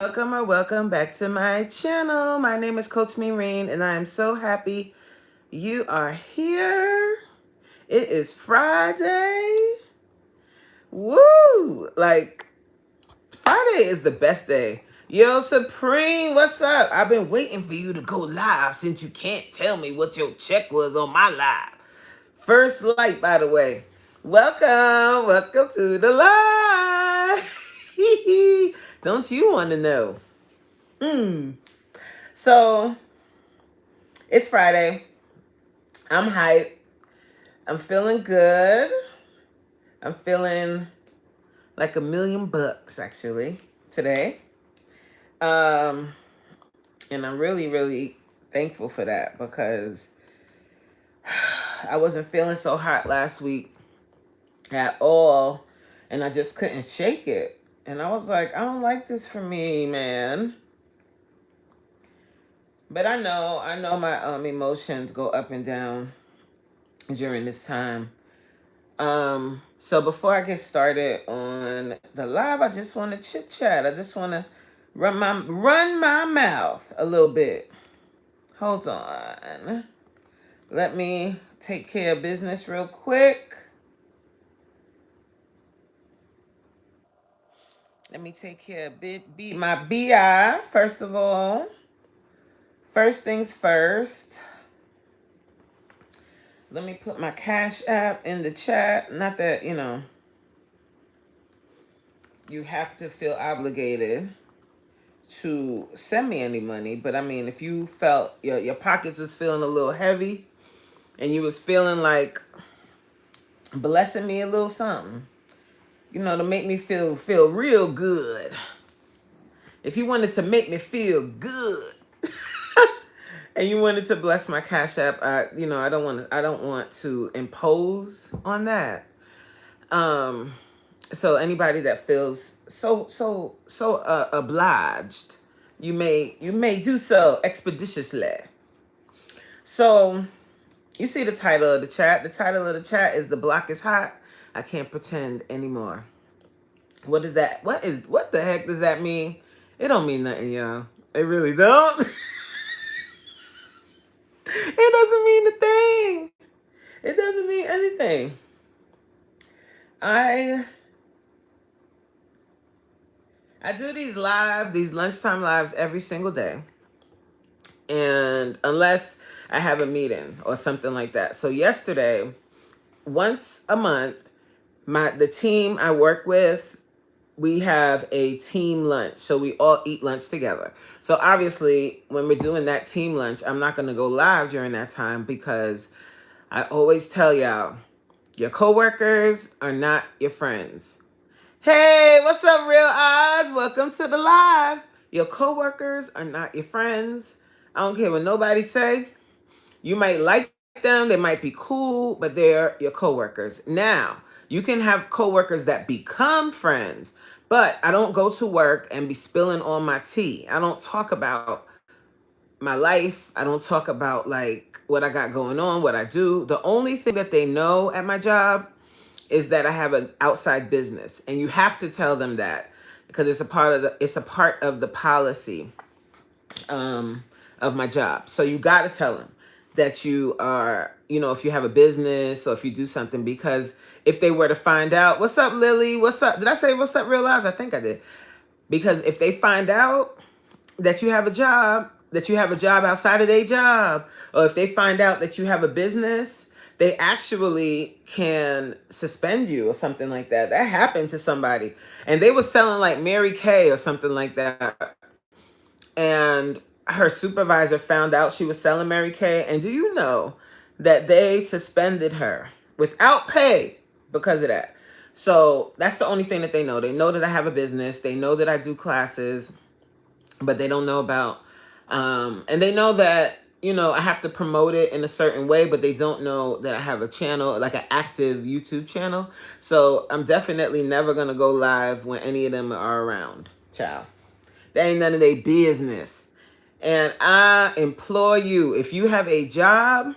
Welcome or welcome back to my channel. My name is Coach Meereen and I am so happy you are here. It is Friday. Woo! Like, Friday is the best day. Yo, Supreme, what's up? I've been waiting for you to go live since you can't tell me what your check was on my live. First light, by the way. Welcome to the live. Don't you want to know? So, it's Friday. I'm hyped. I'm feeling good. I'm feeling like $1,000,000 actually today. Um, and I'm really, really thankful for that because I wasn't feeling so hot last week at all, and I just couldn't shake it. And I was like, I don't like this for me, man. But I know my emotions go up and down during this time. So before I get started on the live, I just want to chit chat. I just want to run my mouth a little bit. Hold on. Let me take care of business real quick. Let me take care of my BI first of all. First things first. Let me put my Cash App in the chat. Not that, you have to feel obligated to send me any money, but I mean, if you felt your pockets was feeling a little heavy and you was feeling like blessing me a little something, to make me feel real good. If you wanted to make me feel good and you wanted to bless my Cash App, I don't want to impose on that. So anybody that feels so obliged, you may do so expeditiously. So you see the title of the chat. The title of the chat is "The Block is Hot. I Can't Pretend Anymore." What is that? What the heck does that mean? It don't mean nothing, y'all. It really don't. It doesn't mean a thing. It doesn't mean anything. I do these lunchtime lives every single day. And unless I have a meeting or something like that. So yesterday, once a month, the team I work with, we have a team lunch. So we all eat lunch together. So obviously, when we're doing that team lunch, I'm not going to go live during that time because I always tell y'all, your coworkers are not your friends. Hey, what's up, Real Odds? Welcome to the live. Your coworkers are not your friends. I don't care what nobody say. You might like them, they might be cool, but they're your coworkers. Now, you can have coworkers that become friends, but I don't go to work and be spilling all my tea. I don't talk about my life. I don't talk about like what I got going on, what I do. The only thing that they know at my job is that I have an outside business, and you have to tell them that because it's a part of the policy of my job. So you got to tell them that you are, if you have a business or if you do something, because if they were to find out, what's up, Lily? What's up? Did I say what's up, Real Lives? I think I did. Because if they find out that you have a job, outside of their job, or if they find out that you have a business, they actually can suspend you or something like that. That happened to somebody. And they were selling like Mary Kay or something like that. And her supervisor found out she was selling Mary Kay. And do you know that they suspended her without pay because of that? So that's the only thing that they know. They know that I have a business. They know that I do classes, but they don't know about, and they know that, I have to promote it in a certain way, but they don't know that I have a channel, like an active YouTube channel. So I'm definitely never going to go live when any of them are around. Ciao. That ain't none of their business. And I implore you, if you have a job,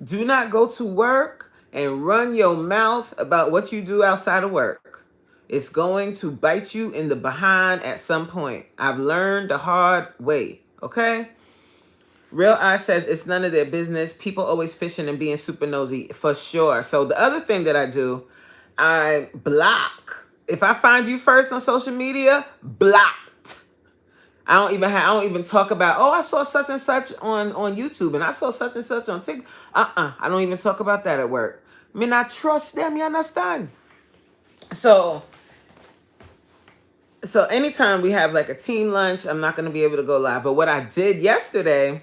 do not go to work and run your mouth about what you do outside of work. It's going to bite you in the behind at some point. I've learned the hard way. Okay? Real Eye says it's none of their business. People always fishing and being super nosy for sure. So the other thing that I do, I block. If I find you first on social media, blocked. I don't even talk about, oh, I saw such and such on YouTube and I saw such and such on TikTok. I don't even talk about that at work. I mean, I trust them, you understand? So anytime we have like a team lunch, I'm not gonna be able to go live. But what I did yesterday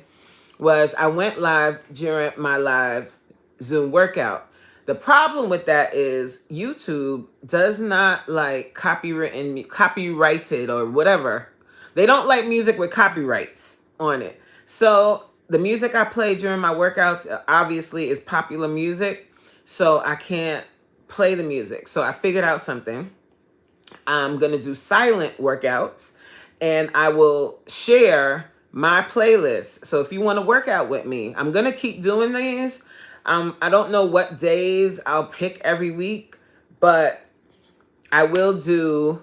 was I went live during my live Zoom workout. The problem with that is YouTube does not like copyrighted or whatever. They don't like music with copyrights on it. So the music I play during my workouts obviously is popular music. So I can't play the music. So I figured out something. I'm going to do silent workouts and I will share my playlist. So if you want to work out with me, I'm going to keep doing these. I don't know what days I'll pick every week, but I will do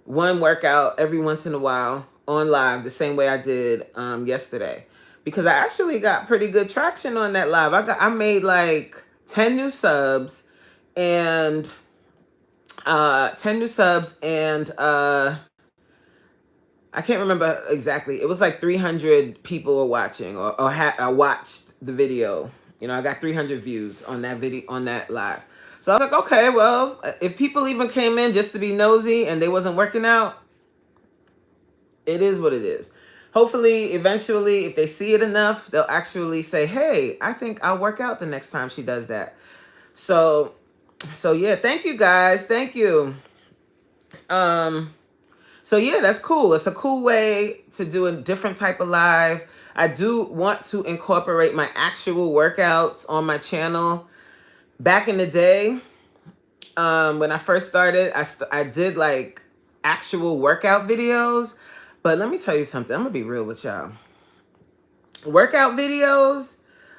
one workout every once in a while on live the same way I did yesterday, because I actually got pretty good traction on that live. I made like 10 new subs and 10 new subs and I can't remember exactly. It was like 300 people were watching or watched the video. You know, I got 300 views on that video, on that live. So I was like, okay, well, if people even came in just to be nosy and they wasn't working out, it is what it is. Hopefully, eventually, if they see it enough, they'll actually say, hey, I think I'll work out the next time she does that. So yeah, thank you guys. Thank you. So yeah, that's cool. It's a cool way to do a different type of live. I do want to incorporate my actual workouts on my channel. Back in the day, when I first started, I did like actual workout videos. But let me tell you something. I'm gonna be real with y'all. Workout videos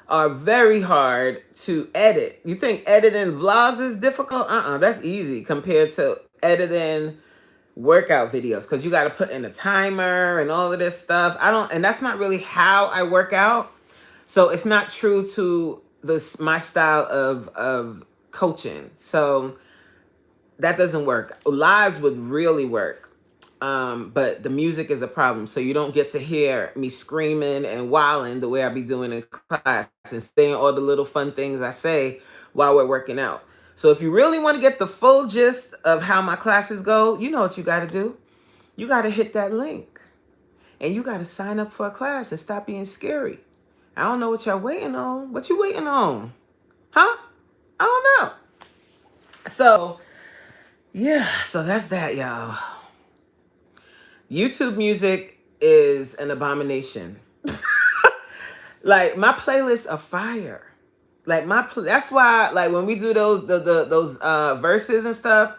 are very hard to edit. You think editing vlogs is difficult? That's easy compared to editing workout videos, because you got to put in a timer and all of this stuff. And that's not really how I work out. So it's not true to my style of coaching. So that doesn't work. Lives would really work. But the music is a problem. So you don't get to hear me screaming and wilding the way I be doing in class and saying all the little fun things I say while we're working out. So if you really want to get the full gist of how my classes go, you know what you got to do. You got to hit that link and you got to sign up for a class and stop being scary. I don't know what y'all waiting on. What you waiting on? Huh? I don't know. So yeah, so that's that, y'all. YouTube music is an abomination. Like my playlists are fire. Like that's why, like when we do those those verses and stuff,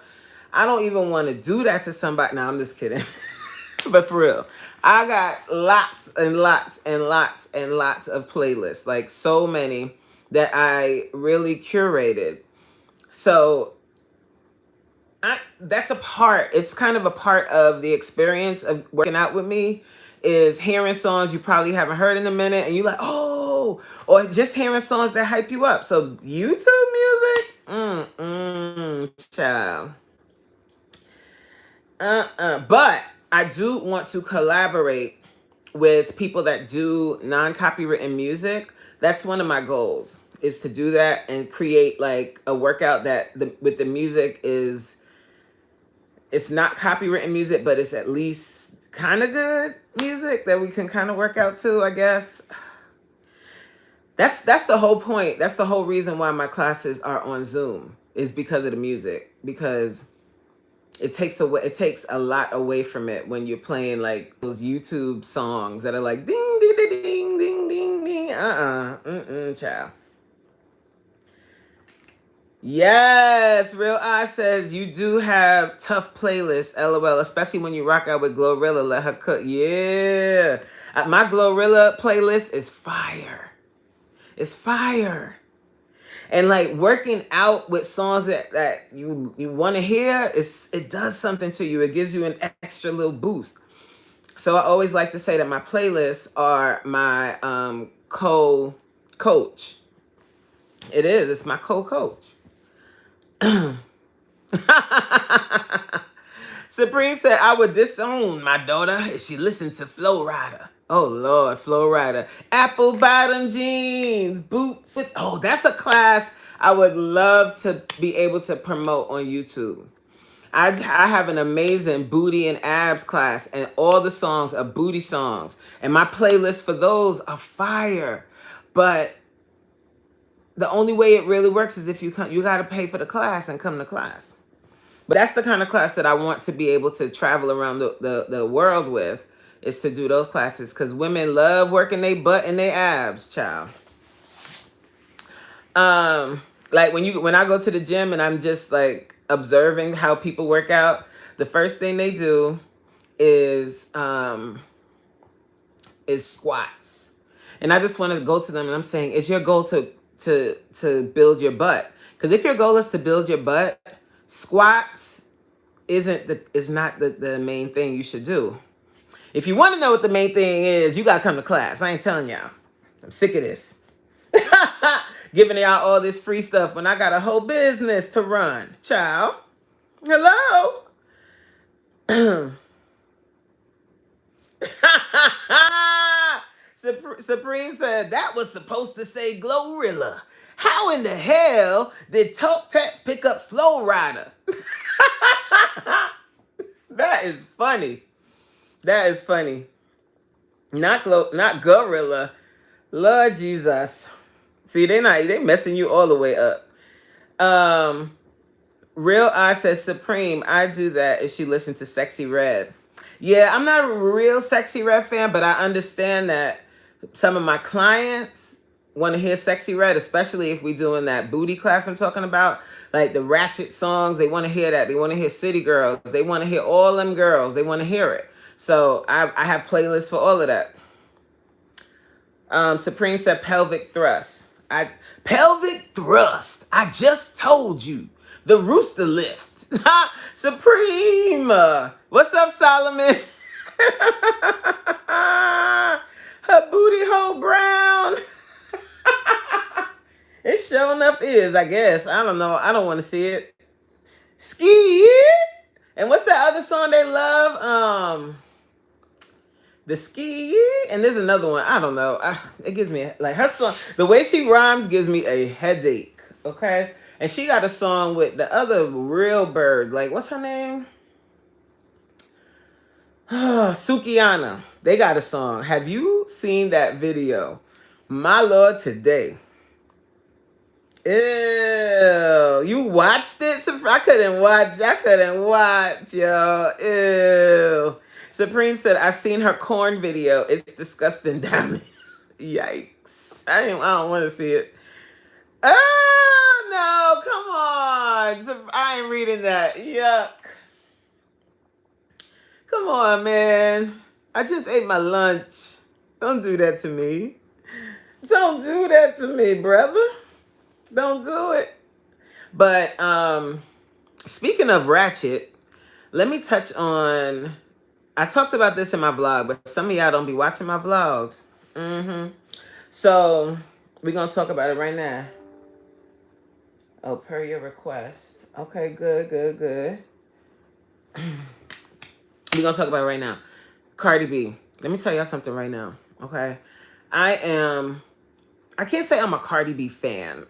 I don't even want to do that to somebody. No, I'm just kidding. But for real, I got lots and lots and lots and lots of playlists, like so many that I really curated. So that's a part. It's kind of a part of the experience of working out with me, is hearing songs you probably haven't heard in a minute, and you like, oh, or just hearing songs that hype you up. So YouTube music, child. But I do want to collaborate with people that do non-copywritten music. That's one of my goals, is to do that and create like a workout that with the music is, it's not copywritten music, but it's at least kind of good music that we can kind of work out to, I guess. That's the whole point. That's the whole reason why my classes are on Zoom, is because of the music, because it takes a lot away from it when you're playing like those YouTube songs that are like ding ding ding ding ding ding ding. Child. Yes, Real Eye says you do have tough playlists, LOL, especially when you rock out with Glorilla. Let her cook. Yeah. My Glorilla playlist is fire. It's fire. And like working out with songs that you want to hear, it does something to you. It gives you an extra little boost. So I always like to say that my playlists are my co-coach. It's my co-coach. Supreme said, I would disown my daughter if she listened to Flow Rider. Oh, Lord, Flow Rider. Apple bottom jeans, boots. Oh, that's a class I would love to be able to promote on YouTube. I have an amazing booty and abs class, and all the songs are booty songs. And my playlist for those are fire. But the only way it really works is if you got to pay for the class and come to class. But that's the kind of class that I want to be able to travel around the world with, is to do those classes, because women love working their butt and their abs, child. Like when I go to the gym and I'm just like observing how people work out, the first thing they do is squats. And I just want to go to them and I'm saying, is your goal to build your butt? Because if your goal is to build your butt, squats is not the main thing you should do. If you want to know what the main thing is, you got to come to class. I ain't telling y'all. I'm sick of this. Giving y'all all this free stuff when I got a whole business to run. Child. Hello? Supreme said that was supposed to say Glorilla. How in the hell did Talk Text pick up Flow Rider? That is funny. That is funny. Not Gorilla. Lord Jesus. See, they messing you all the way up. Real Eye says, Supreme, I do that if she listened to Sexy Red. Yeah, I'm not a real Sexy Red fan, but I understand that some of my clients want to hear Sexy Red, especially if we doing that booty class I'm talking about, like the ratchet songs. They want to hear that. They want to hear City Girls. They want to hear all them girls. They want to hear it. So I have playlists for all of that. Supreme said pelvic thrust. Pelvic thrust. I just told you. The rooster lift. Supreme. What's up, Solomon? Her booty hole brown. It showing up is, I guess. I don't know. I don't want to see it. Ski. And what's that other song they love? The Ski. And there's another one. I don't know. It gives me, like, her song. The way she rhymes gives me a headache. Okay? And she got a song with the other real bird. Like, what's her name? Sukiana. They got a song. Have you seen that video? My Lord, today. Ew. You watched it? I couldn't watch, yo. Ew. Supreme said, I seen her corn video. It's disgusting down there. Yikes. I don't want to see it. Oh, no. Come on. I ain't reading that. Yuck. Come on, man. I just ate my lunch. Don't do that to me. Don't do that to me, brother. Don't do it. But speaking of ratchet, let me touch on, I talked about this in my vlog, but some of y'all don't be watching my vlogs. So we're going to talk about it right now. Oh, per your request. Okay, good. We're going to talk about it right now. Cardi B. Let me tell y'all something right now, okay? I can't say I'm a Cardi B fan.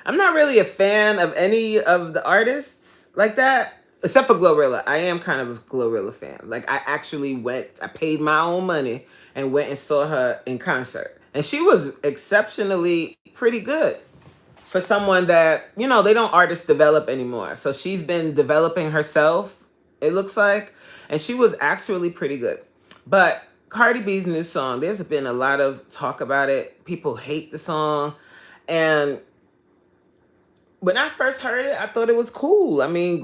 I'm not really a fan of any of the artists like that, except for Glorilla. I am kind of a Glorilla fan. Like, I actually I paid my own money and went and saw her in concert. And she was exceptionally pretty good for someone that, you know, they don't artist develop anymore. So she's been developing herself, it looks like. And she was actually pretty good. But Cardi B's new song, there's been a lot of talk about it. People hate the song. And when I first heard it, I thought it was cool. I mean,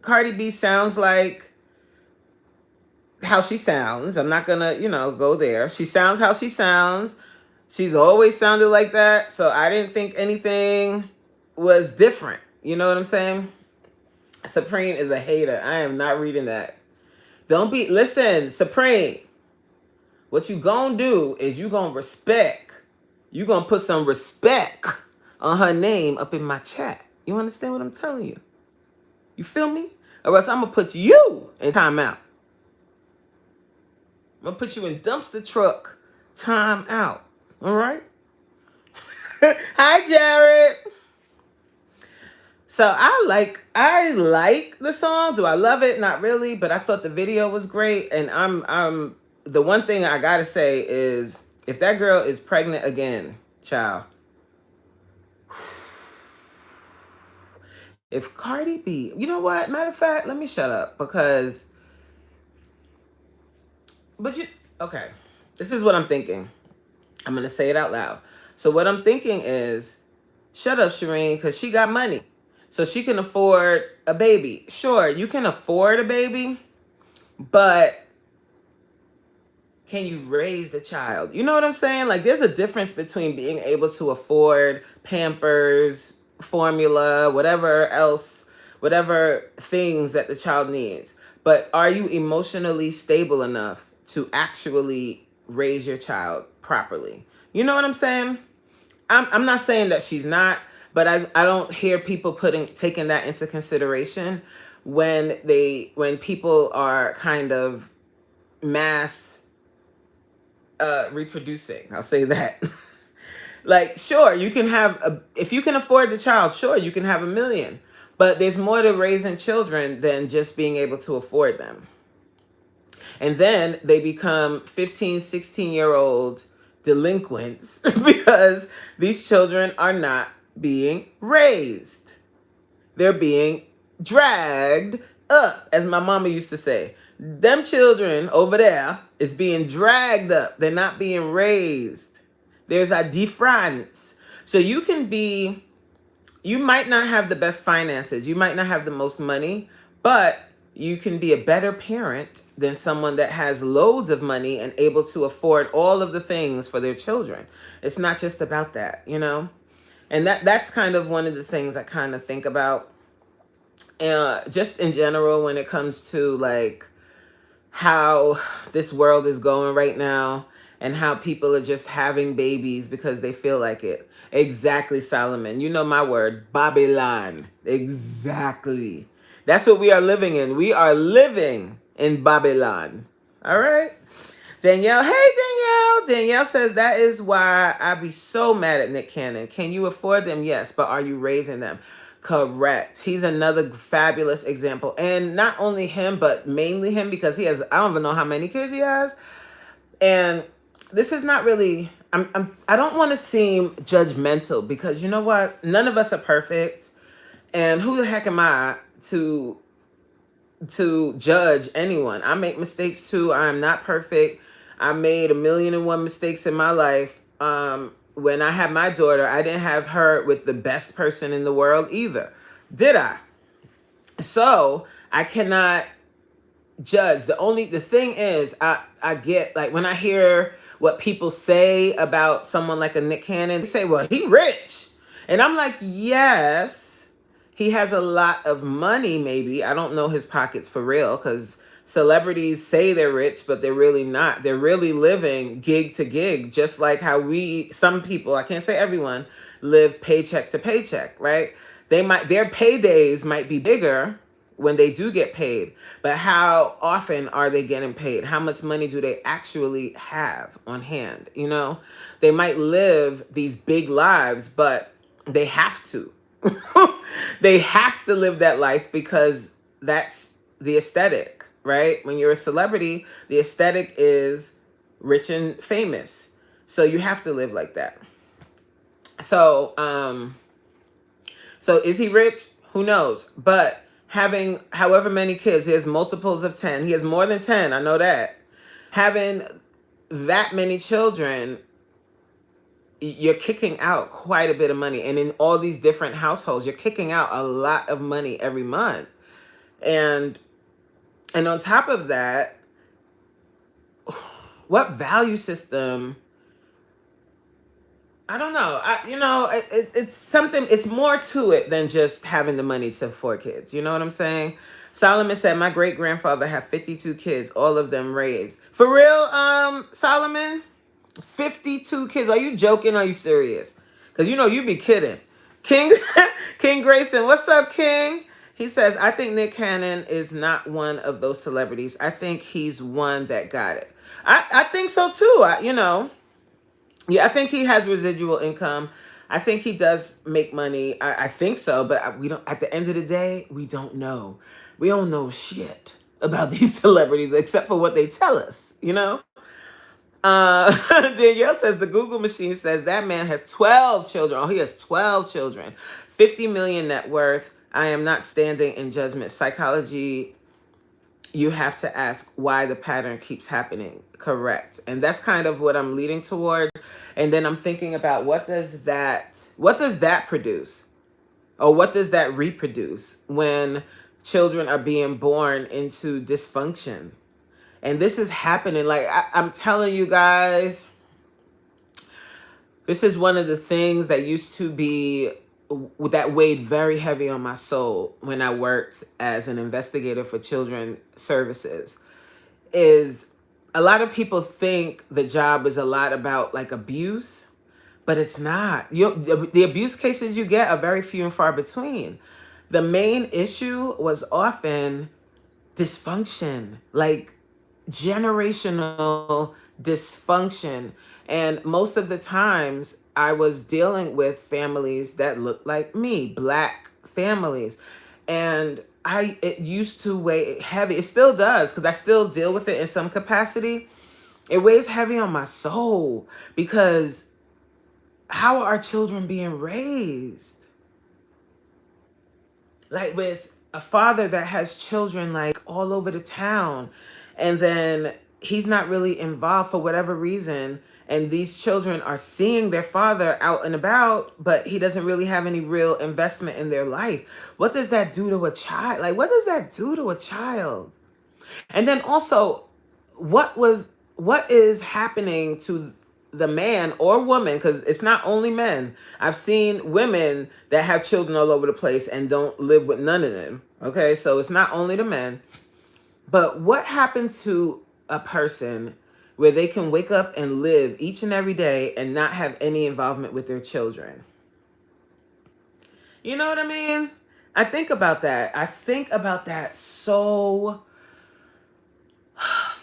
Cardi B sounds like how she sounds. I'm not going to, go there. She sounds how she sounds. She's always sounded like that, so I didn't think anything was different. You know what I'm saying? Supreme is a hater. I am not reading that. Don't be, listen, Supreme. What you gonna do is you gonna respect. You gonna put some respect on her name up in my chat. You understand what I'm telling you? You feel me? Or else I'm gonna put you in timeout. I'm gonna put you in dumpster truck timeout. All right? Hi, Jared. So I like the song. Do I love it? Not really, but I thought the video was great. And I'm the one thing I gotta say is if that girl is pregnant again, child. If Cardi B, you know what? Matter of fact, let me shut up because but you okay. This is what I'm thinking. I'm gonna say it out loud. So what I'm thinking is shut up, Shireen, because she got money. So she can afford a baby. Sure, you can afford a baby, but can you raise the child? You know what I'm saying? Like there's a difference between being able to afford Pampers, formula, whatever else, whatever things that the child needs. But are you emotionally stable enough to actually raise your child properly? You know what I'm saying? I'm not saying that she's not, but I don't hear people taking that into consideration when people are kind of mass reproducing. I'll say that. Like, sure, you can have if you can afford the child, sure, you can have 1 million. But there's more to raising children than just being able to afford them. And then they become 15, 16-year-old delinquents because these children are not being raised. They're being dragged up, as my mama used to say. Them children over there is being dragged up. They're not being raised. There's a difference. So you might not have the best finances. You might not have the most money, but you can be a better parent than someone that has loads of money and able to afford all of the things for their children. It's not just about that, you know? And that's kind of one of the things I kind of think about just in general when it comes to like how this world is going right now and how people are just having babies because they feel like it. Exactly, Solomon. You know my word, Babylon. Exactly. That's what we are living in. We are living in Babylon. All right. Danielle, hey Danielle. Danielle says that is why I be so mad at Nick Cannon. Can you afford them? Yes, but are you raising them? Correct. He's another fabulous example. And not only him, but mainly him because he has, I don't even know how many kids he has. And this is not really, I don't want to seem judgmental because you know what? None of us are perfect. And who the heck am I to judge anyone? I make mistakes too. I am not perfect. I made 1,000,001 mistakes in my life. When I had my daughter, I didn't have her with the best person in the world either. Did I? So I cannot judge. The thing is, I get like when I hear what people say about someone like a Nick Cannon, they say, well, he rich. And I'm like, yes, he has a lot of money, maybe. I don't know his pockets for real because celebrities say they're rich, but they're really not. They're really living gig to gig, just like how some people, I can't say everyone, live paycheck to paycheck, right? Their paydays might be bigger when they do get paid, but how often are they getting paid? How much money do they actually have on hand? You know, they might live these big lives, but they have to. They have to live that life because that's the aesthetic, right? When you're a celebrity, the aesthetic is rich and famous. So you have to live like that. So is he rich? Who knows? But having however many kids, he has multiples of 10. He has more than 10, I know that. Having that many children, you're kicking out quite a bit of money. And in all these different households, you're kicking out a lot of money every month. And on top of that, what value system I don't know. It's something. It's more to it than just having the money to afford kids. You know what I'm saying? Solomon said, "My great grandfather had 52 kids, all of them raised." For real, Solomon, 52 kids. Are you joking? Or are you serious? Because you be kidding. King King Grayson, what's up, King? He says, "I think Nick Cannon is not one of those celebrities. I think he's one that got it." I think so too. Yeah, I think he has residual income. I think he does make money. I think so, but we don't. At the end of the day, we don't know. We don't know shit about these celebrities except for what they tell us. Danielle says the Google machine says that man has 12 children. Oh, he has 12 children, 50 million net worth. I am not standing in judgment. Psychology, you have to ask why the pattern keeps happening. Correct. And that's kind of what I'm leading towards. And then I'm thinking about what does that produce? Or what does that reproduce when children are being born into dysfunction? And this is happening. Like I'm telling you guys, this is one of the things that used to be that weighed very heavy on my soul when I worked as an investigator for children services. Is a lot of people think the job is a lot about like abuse, but it's not. The abuse cases you get are very few and far between. The main issue was often dysfunction, like generational dysfunction. And most of the times I was dealing with families that looked like me, Black families. And it used to weigh heavy. It still does, because I still deal with it in some capacity. It weighs heavy on my soul, because how are our children being raised? Like with a father that has children like all over the town, and then he's not really involved for whatever reason, and these children are seeing their father out and about, but he doesn't really have any real investment in their life. What does that do to a child? Like, what does that do to a child? And then also, what is happening to the man or woman? Because it's not only men. I've seen women that have children all over the place and don't live with none of them. Okay, so it's not only the men. But what happened to a person where they can wake up and live each and every day and not have any involvement with their children? You know what I mean? I think about that. I think about that so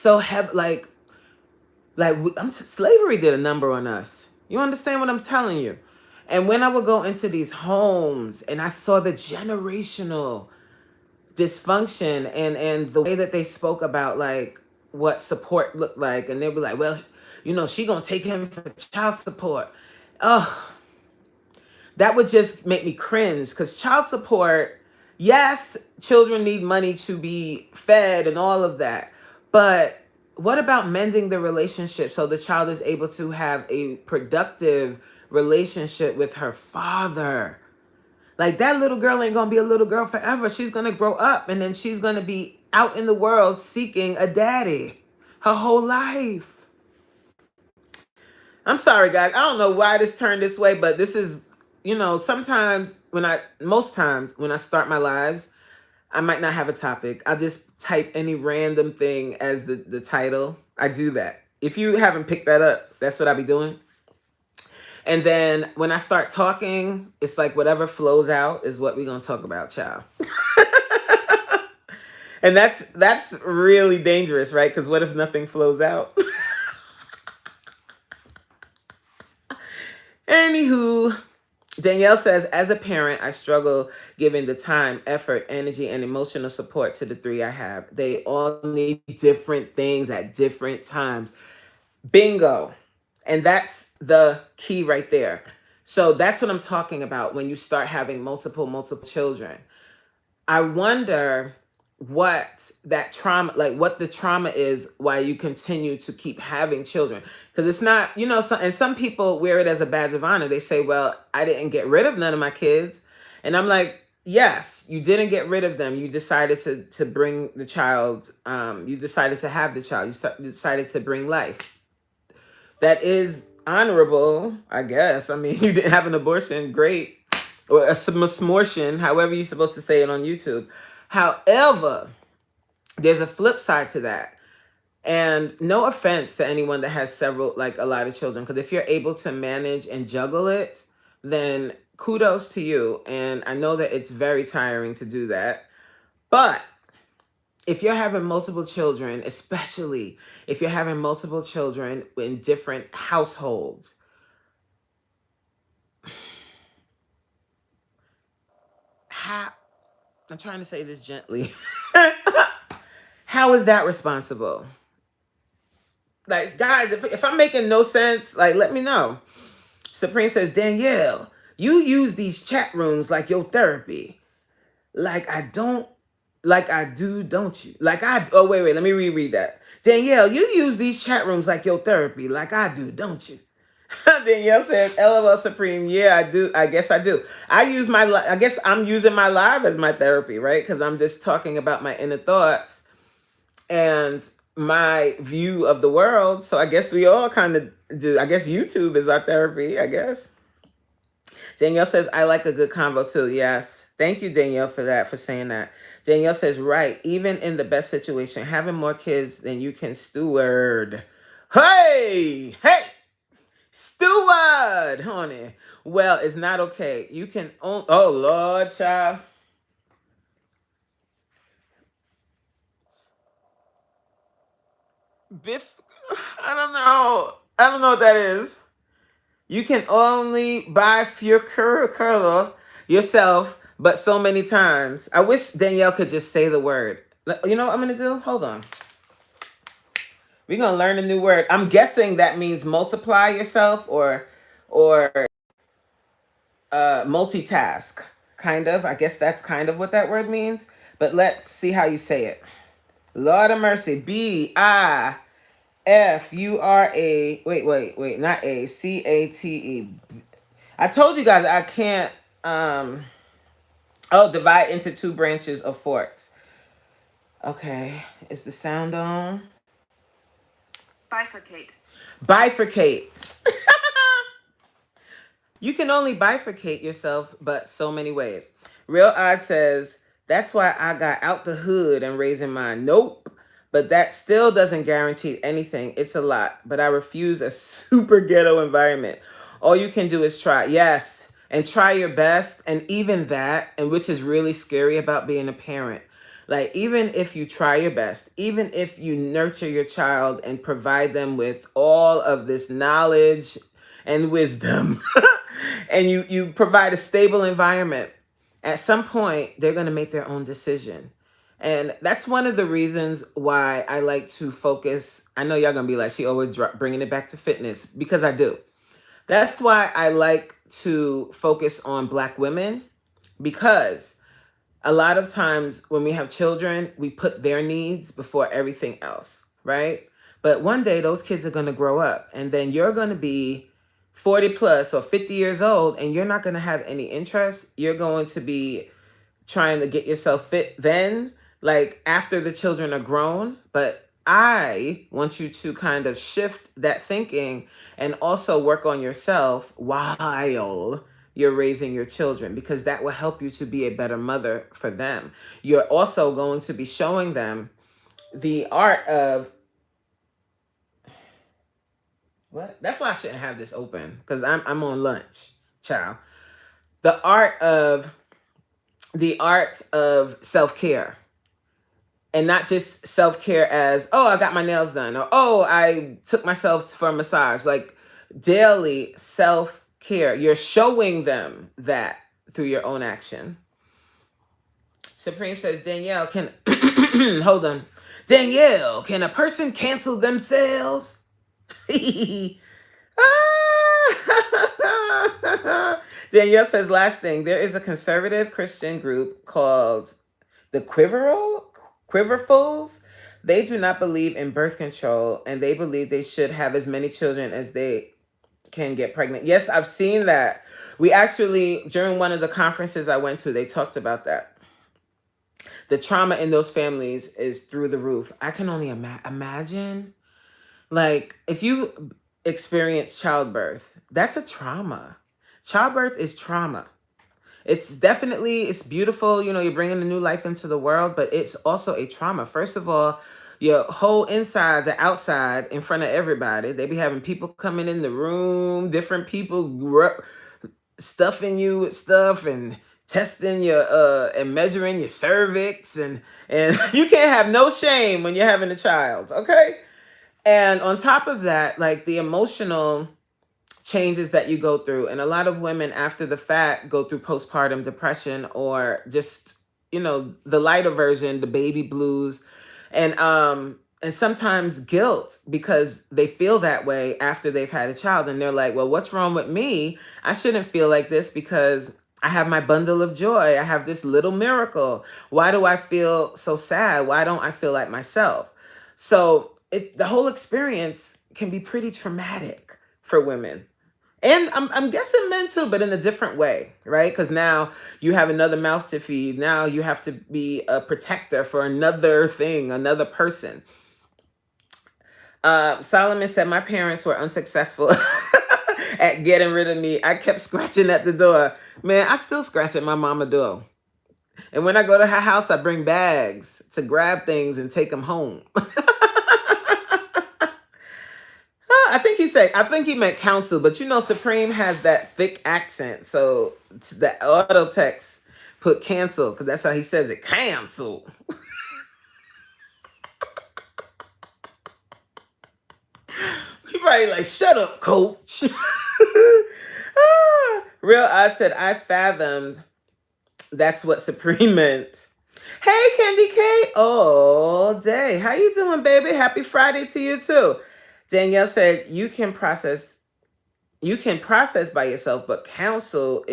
heavy. Slavery did a number on us. You understand what I'm telling you? And when I would go into these homes and I saw the generational dysfunction and the way that they spoke about like what support looked like, and they'd be like, well, she gonna take him for child support. Oh, that would just make me cringe, because child support, yes, children need money to be fed and all of that, but what about mending the relationship so the child is able to have a productive relationship with her father? Like, that little girl ain't gonna be a little girl forever. She's gonna grow up, and then she's gonna be out in the world seeking a daddy her whole life. I'm sorry, guys. I don't know why this turned this way, but this is, most times when I start my lives, I might not have a topic. I'll just type any random thing as the title. I do that. If you haven't picked that up, that's what I be doing. And then when I start talking, it's like whatever flows out is what we're going to talk about, child. And that's really dangerous, right? Because what if nothing flows out? Anywho, Danielle says, as a parent, I struggle giving the time, effort, energy, and emotional support to the three I have. They all need different things at different times. Bingo. And that's the key right there. So that's what I'm talking about when you start having multiple children. I wonder what that trauma, like what the trauma is, why you continue to keep having children. Because it's not, and some people wear it as a badge of honor. They say, well, I didn't get rid of none of my kids. And I'm like, yes, you didn't get rid of them. You decided to bring the child. You decided to have the child. You decided to bring life. That is honorable, I guess. I mean, you didn't have an abortion, great. Or a smortion, however you're supposed to say it on YouTube. However, there's a flip side to that. And no offense to anyone that has several, like a lot of children, because if you're able to manage and juggle it, then kudos to you. And I know that it's very tiring to do that. But if you're having multiple children, especially if you're having multiple children in different households, how, I'm trying to say this gently, how is that responsible? Like, guys, if I'm making no sense, like, let me know. Supreme says, Danielle, you use these chat rooms like your therapy. Like I don't, like I do, don't you? Like oh, wait, let me reread that. Danielle, you use these chat rooms like your therapy. Like I do, don't you? Danielle says, LOL Supreme. Yeah, I do. I guess I do. I guess I'm using my live as my therapy, right? Because I'm just talking about my inner thoughts and my view of the world. So I guess we all kind of do. I guess YouTube is our therapy, I guess. Danielle says, I like a good convo too. Yes. Thank you, Danielle, for that, for saying that. Danielle says, right. Even in the best situation, having more kids than you can steward. Hey, steward, honey. Well, it's not okay. You can own, oh, Lord, child. Biff, I don't know. I don't know what that is. You can only buy curler yourself, but so many times. I wish Danielle could just say the word. You know what I'm going to do? Hold on. We're going to learn a new word. I'm guessing that means multiply yourself or multitask. Kind of. I guess that's kind of what that word means. But let's see how you say it. Lord of mercy. BIFURA. Wait. Not A. CATE. I told you guys I can't divide into two branches of forks. Okay. Is the sound on? Bifurcate. Bifurcate. You can only bifurcate yourself, but so many ways. Real Odd says, that's why I got out the hood and raising mine. Nope. But that still doesn't guarantee anything. It's a lot. But I refuse a super ghetto environment. All you can do is try. Yes. And try your best. And even that, and which is really scary about being a parent. Like, even if you try your best, even if you nurture your child and provide them with all of this knowledge and wisdom, and you provide a stable environment, at some point they're going to make their own decision. And that's one of the reasons why I like to focus. I know y'all gonna be like, she always bringing it back to fitness, because I do. That's why I like to focus on Black women, because a lot of times when we have children, we put their needs before everything else, right? But one day those kids are going to grow up, and then you're going to be 40 plus or 50 years old, and you're not going to have any interest. You're going to be trying to get yourself fit then, like after the children are grown. But I want you to kind of shift that thinking and also work on yourself while you're raising your children, because that will help you to be a better mother for them. You're also going to be showing them the art of what? That's why I shouldn't have this open, because I'm on lunch, child. The art of self-care. And not just self-care as, oh, I got my nails done, or oh, I took myself for a massage. Like daily self-care. You're showing them that through your own action. Supreme says, Danielle, can hold on. Danielle, can a person cancel themselves? Danielle says, last thing, there is a conservative Christian group called the Quiverfuls. They do not believe in birth control, and they believe they should have as many children as they can get pregnant. Yes, I've seen that. We actually, during one of the conferences I went to, they talked about that. The trauma in those families is through the roof. I can only imagine. Like, if experience childbirth, that's a trauma. Childbirth is trauma. It's definitely, it's beautiful, you're bringing a new life into the world, but it's also a trauma. First of all, your whole insides are outside in front of everybody. They be having people coming in the room, different people stuffing you with stuff and testing your and measuring your cervix, and you can't have no shame when you're having a child, okay? And on top of that, like the emotional changes that you go through, and a lot of women after the fact go through postpartum depression, or just the lighter version, the baby blues, and sometimes guilt, because they feel that way after they've had a child, and they're like, well, what's wrong with me? I shouldn't feel like this because I have my bundle of joy. I have this little miracle. Why do I feel so sad? Why don't I feel like myself? So the whole experience can be pretty traumatic for women. And I'm guessing men too, but in a different way, right? Because now you have another mouth to feed. Now you have to be a protector for another thing, another person. Solomon said, my parents were unsuccessful at getting rid of me. I kept scratching at the door. Man, I still scratch at my mama door. And when I go to her house, I bring bags to grab things and take them home. I think he meant counsel, but Supreme has that thick accent. So the auto text put cancel, because that's how he says it. Cancel. He probably like, shut up, coach. Real I said, I fathomed that's what Supreme meant. Hey, Candy K, all day. How you doing, baby? Happy Friday to you too. Danielle said, you can process by yourself, but counsel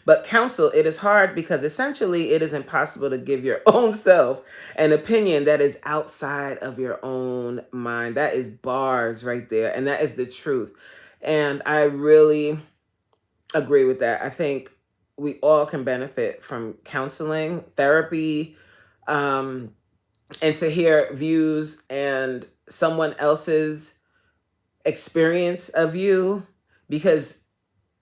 but counsel, it is hard because essentially it is impossible to give your own self an opinion that is outside of your own mind. That is bars right there, and that is the truth. And I really agree with that. I think we all can benefit from counseling, therapy, and to hear views and someone else's experience of you, because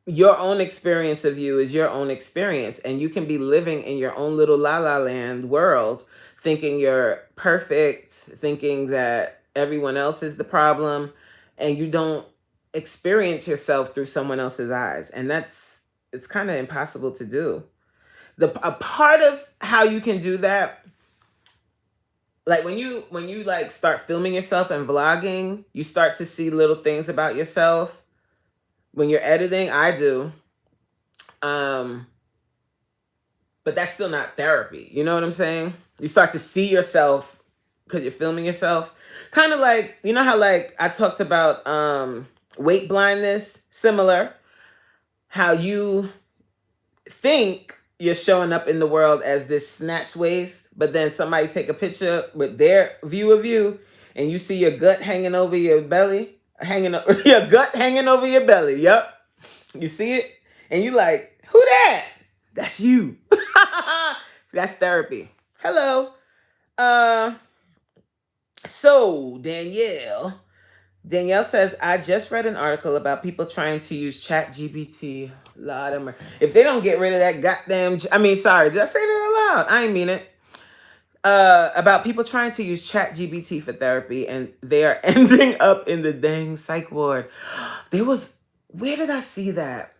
your own experience of you is your own experience, and you can be living in your own little la la land world, thinking you're perfect, thinking that everyone else is the problem, and you don't experience yourself through someone else's eyes, and it's kind of impossible to do. A part of how you can do that, like when you like start filming yourself and vlogging, you start to see little things about yourself. When you're editing, I do. But that's still not therapy. You know what I'm saying? You start to see yourself because you're filming yourself. Kind of like, how like I talked about weight blindness, similar. How you think you're showing up in the world as this snatch waist, but then somebody take a picture with their view of you, and you see your gut hanging over your belly, your gut hanging over your belly. Yep, you see it, and you like, who that? That's you. That's therapy. Hello. So Danielle says, I just read an article about people trying to use ChatGPT. If they don't get rid of that goddamn, sorry, did I say that out loud? I ain't mean it. About people trying to use ChatGPT for therapy, and they are ending up in the dang psych ward. Where did I see that?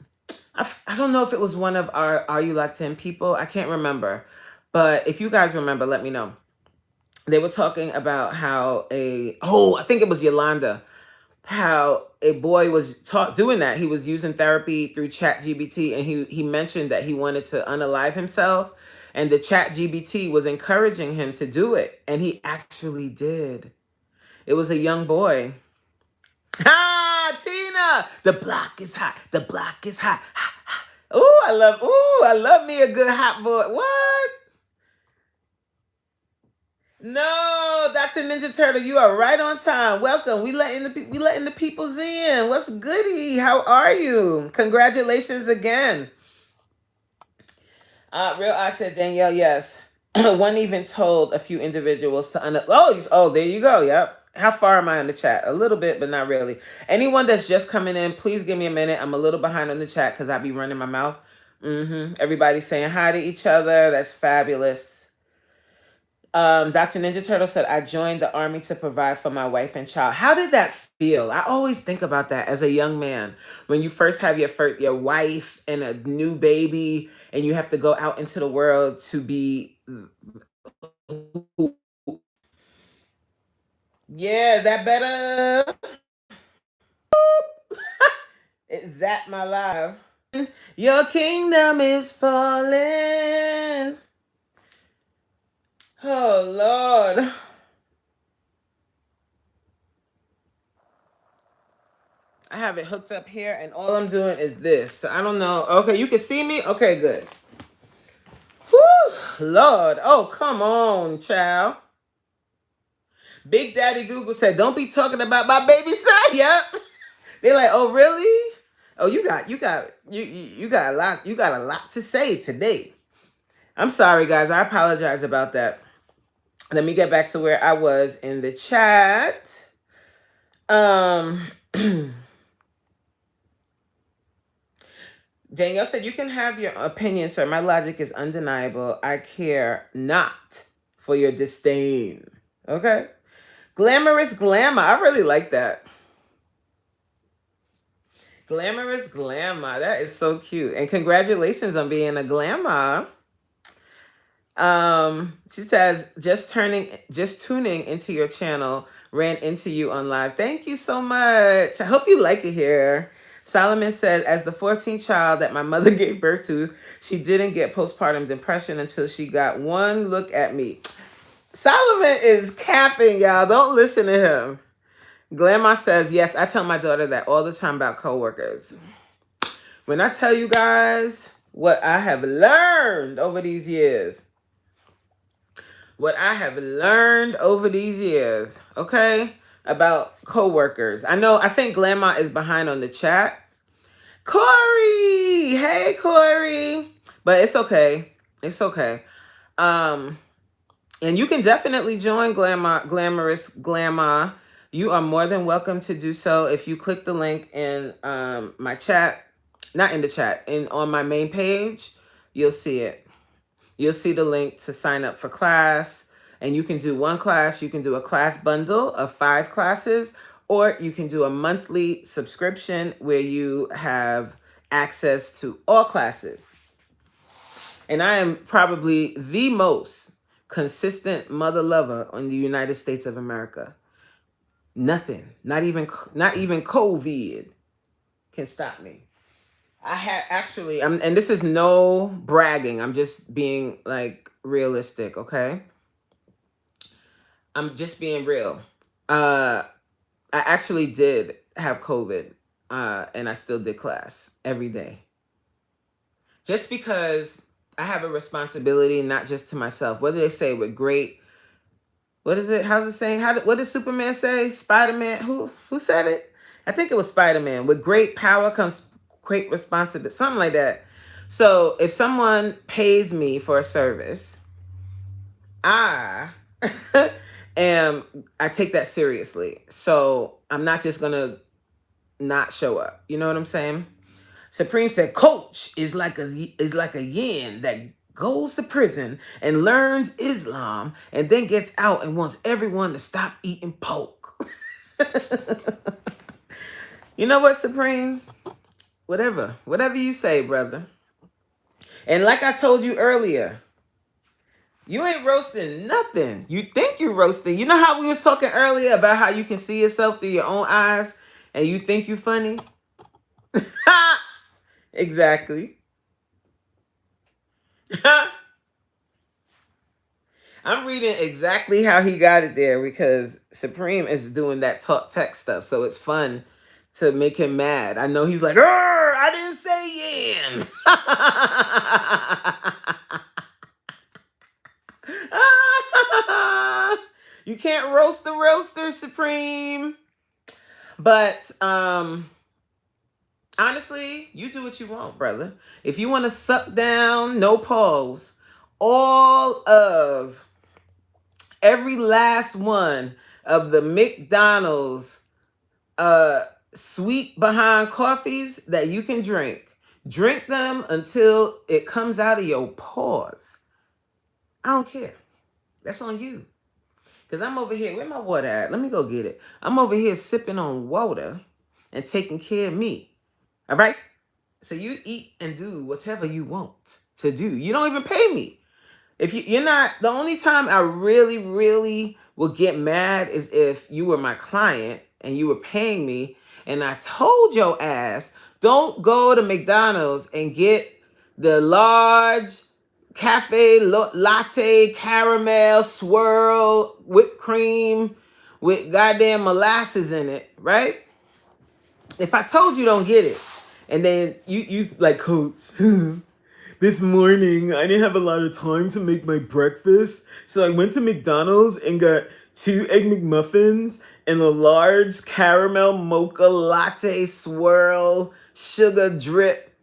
I don't know if it was one of our Are You Locked In people. I can't remember. But if you guys remember, let me know. They were talking about how I think it was Yolanda, how a boy was doing that. He was using therapy through ChatGPT, and he mentioned that he wanted to unalive himself, and the ChatGPT was encouraging him to do it, and he actually did. It was a young boy. Tina, the block is hot. The block is hot. I love me a good hot boy. What? No, Dr. Ninja Turtle, you are right on time. Welcome. We letting the peoples in. What's goody? How are you? Congratulations again. Real I said, Danielle, yes. One even told a few individuals to there you go. Yep. How far am I on the chat? A little bit, but not really. Anyone that's just coming in, please give me a minute. I'm a little behind on the chat because I be running my mouth. Everybody's saying hi to each other. That's fabulous. Dr. Ninja Turtle said, I joined the army to provide for my wife and child. How did that feel? I always think about that as a young man. When you first have your wife and a new baby, and you have to go out into the world to be. Yeah, is that better? It zapped my live. Your kingdom is falling. Oh, Lord. I have it hooked up here, and all I'm doing is this. So I don't know. Okay, you can see me? Okay, good. Whew, Lord. Oh, come on, child. Big Daddy Google said, don't be talking about my baby son. Yep. They're like, oh, really? Oh, you got a lot to say today. I'm sorry, guys. I apologize about that. Let me get back to where I was in the chat. Danielle said, you can have your opinion, sir. My logic is undeniable. I care not for your disdain. Okay? Glamorous glamour. I really like that. Glamorous glamour. That is so cute. And congratulations on being a glamour. She says, just tuning into your channel, ran into you on live. Thank you so much. I hope you like it here. Solomon said, as the 14th child that my mother gave birth to, she didn't get postpartum depression until she got one look at me. Solomon is capping, y'all. Don't listen to him. Grandma says, yes, I tell my daughter that all the time about coworkers. When I tell you guys what I have learned over these years, okay, about coworkers. I think Grandma is behind on the chat. Corey! Hey, Corey! But it's okay. It's okay. And you can definitely join Glamorous Glamour. You are more than welcome to do so if you click the link in my chat. Not in the chat. On my main page, you'll see it. You'll see the link to sign up for class. And you can do one class. You can do a class bundle of 5 classes. Or you can do a monthly subscription where you have access to all classes. And I am probably the most consistent mother lover in the United States of America. Nothing, not even COVID can stop me. I had actually, and this is no bragging. I'm just being like realistic, okay? I'm just being real. I actually did have COVID, and I still did class every day. Just because I have a responsibility, not just to myself. What do they say? With great, what is it? How's it saying? What did Superman say? Spider-Man? Who said it? I think it was Spider-Man. With great power comes great responsibility. Something like that. So if someone pays me for a service, I take that seriously. So I'm not just gonna not show up. You know what I'm saying? Supreme said, Coach is like a yin that goes to prison and learns Islam and then gets out and wants everyone to stop eating pork. You know what, Supreme? Whatever you say, brother. And like I told you earlier, you ain't roasting nothing. You think you roasting. You know how we was talking earlier about how you can see yourself through your own eyes and you think you funny? Exactly. I'm reading exactly how he got it there because Supreme is doing that talk tech stuff. So it's fun to make him mad. I know he's like, I didn't say yin. You can't roast the roaster, Supreme. But honestly, you do what you want, brother. If you want to suck down, no pause, all of every last one of the McDonald's uh sweet behind coffees that you can drink. Drink them until it comes out of your pores. I don't care. That's on you. Because I'm over here. Where my water at? Let me go get it. I'm over here sipping on water and taking care of me. All right? So you eat and do whatever you want to do. You don't even pay me. If you're not, the only time I really, really will get mad is if you were my client and you were paying me and I told your ass, don't go to McDonald's and get the large cafe latte caramel swirl whipped cream with goddamn molasses in it, right? If I told you don't get it, and then you like, coach, this morning I didn't have a lot of time to make my breakfast, so I went to McDonald's and got 2 egg McMuffins and a large caramel mocha latte swirl sugar drip.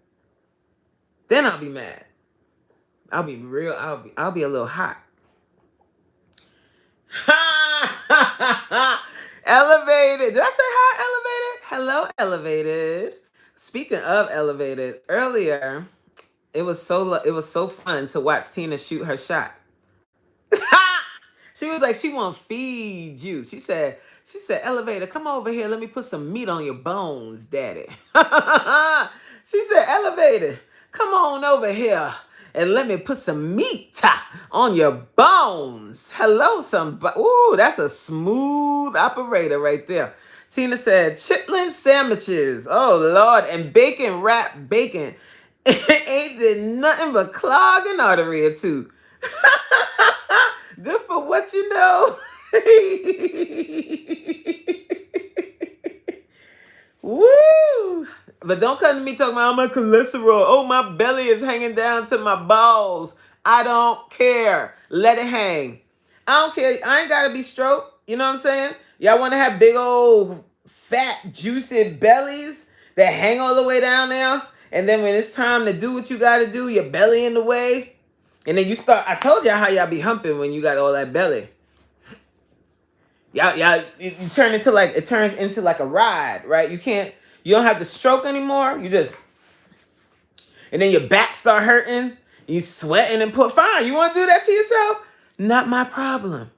Then I'll be mad. I'll be real. I'll be a little hot. Elevated. Did I say hi, Elevated? Hello, Elevated. Speaking of Elevated, earlier it was so fun to watch Tina shoot her shot. She was like, she want to feed you. She said, Elevator, come over here. Let me put some meat on your bones, daddy. She said, Elevator, come on over here and let me put some meat on your bones. Hello, somebody. Ooh, that's a smooth operator right there. Tina said, chitlin sandwiches. Oh, Lord. And bacon wrapped bacon. Ain't did nothing but clog an artery or two. Good for what you know. Woo! But don't come to me talking about my cholesterol. Oh, my belly is hanging down to my balls. I don't care. Let it hang. I don't care. I ain't gotta be stroked. You know what I'm saying? Y'all want to have big old fat, juicy bellies that hang all the way down there, and then when it's time to do what you got to do, your belly in the way, and then you start. I told y'all how y'all be humping when you got all that belly. Y'all, it turns into like a ride, right? You don't have to stroke anymore. And then your back start hurting. You sweating and fine. You want to do that to yourself? Not my problem.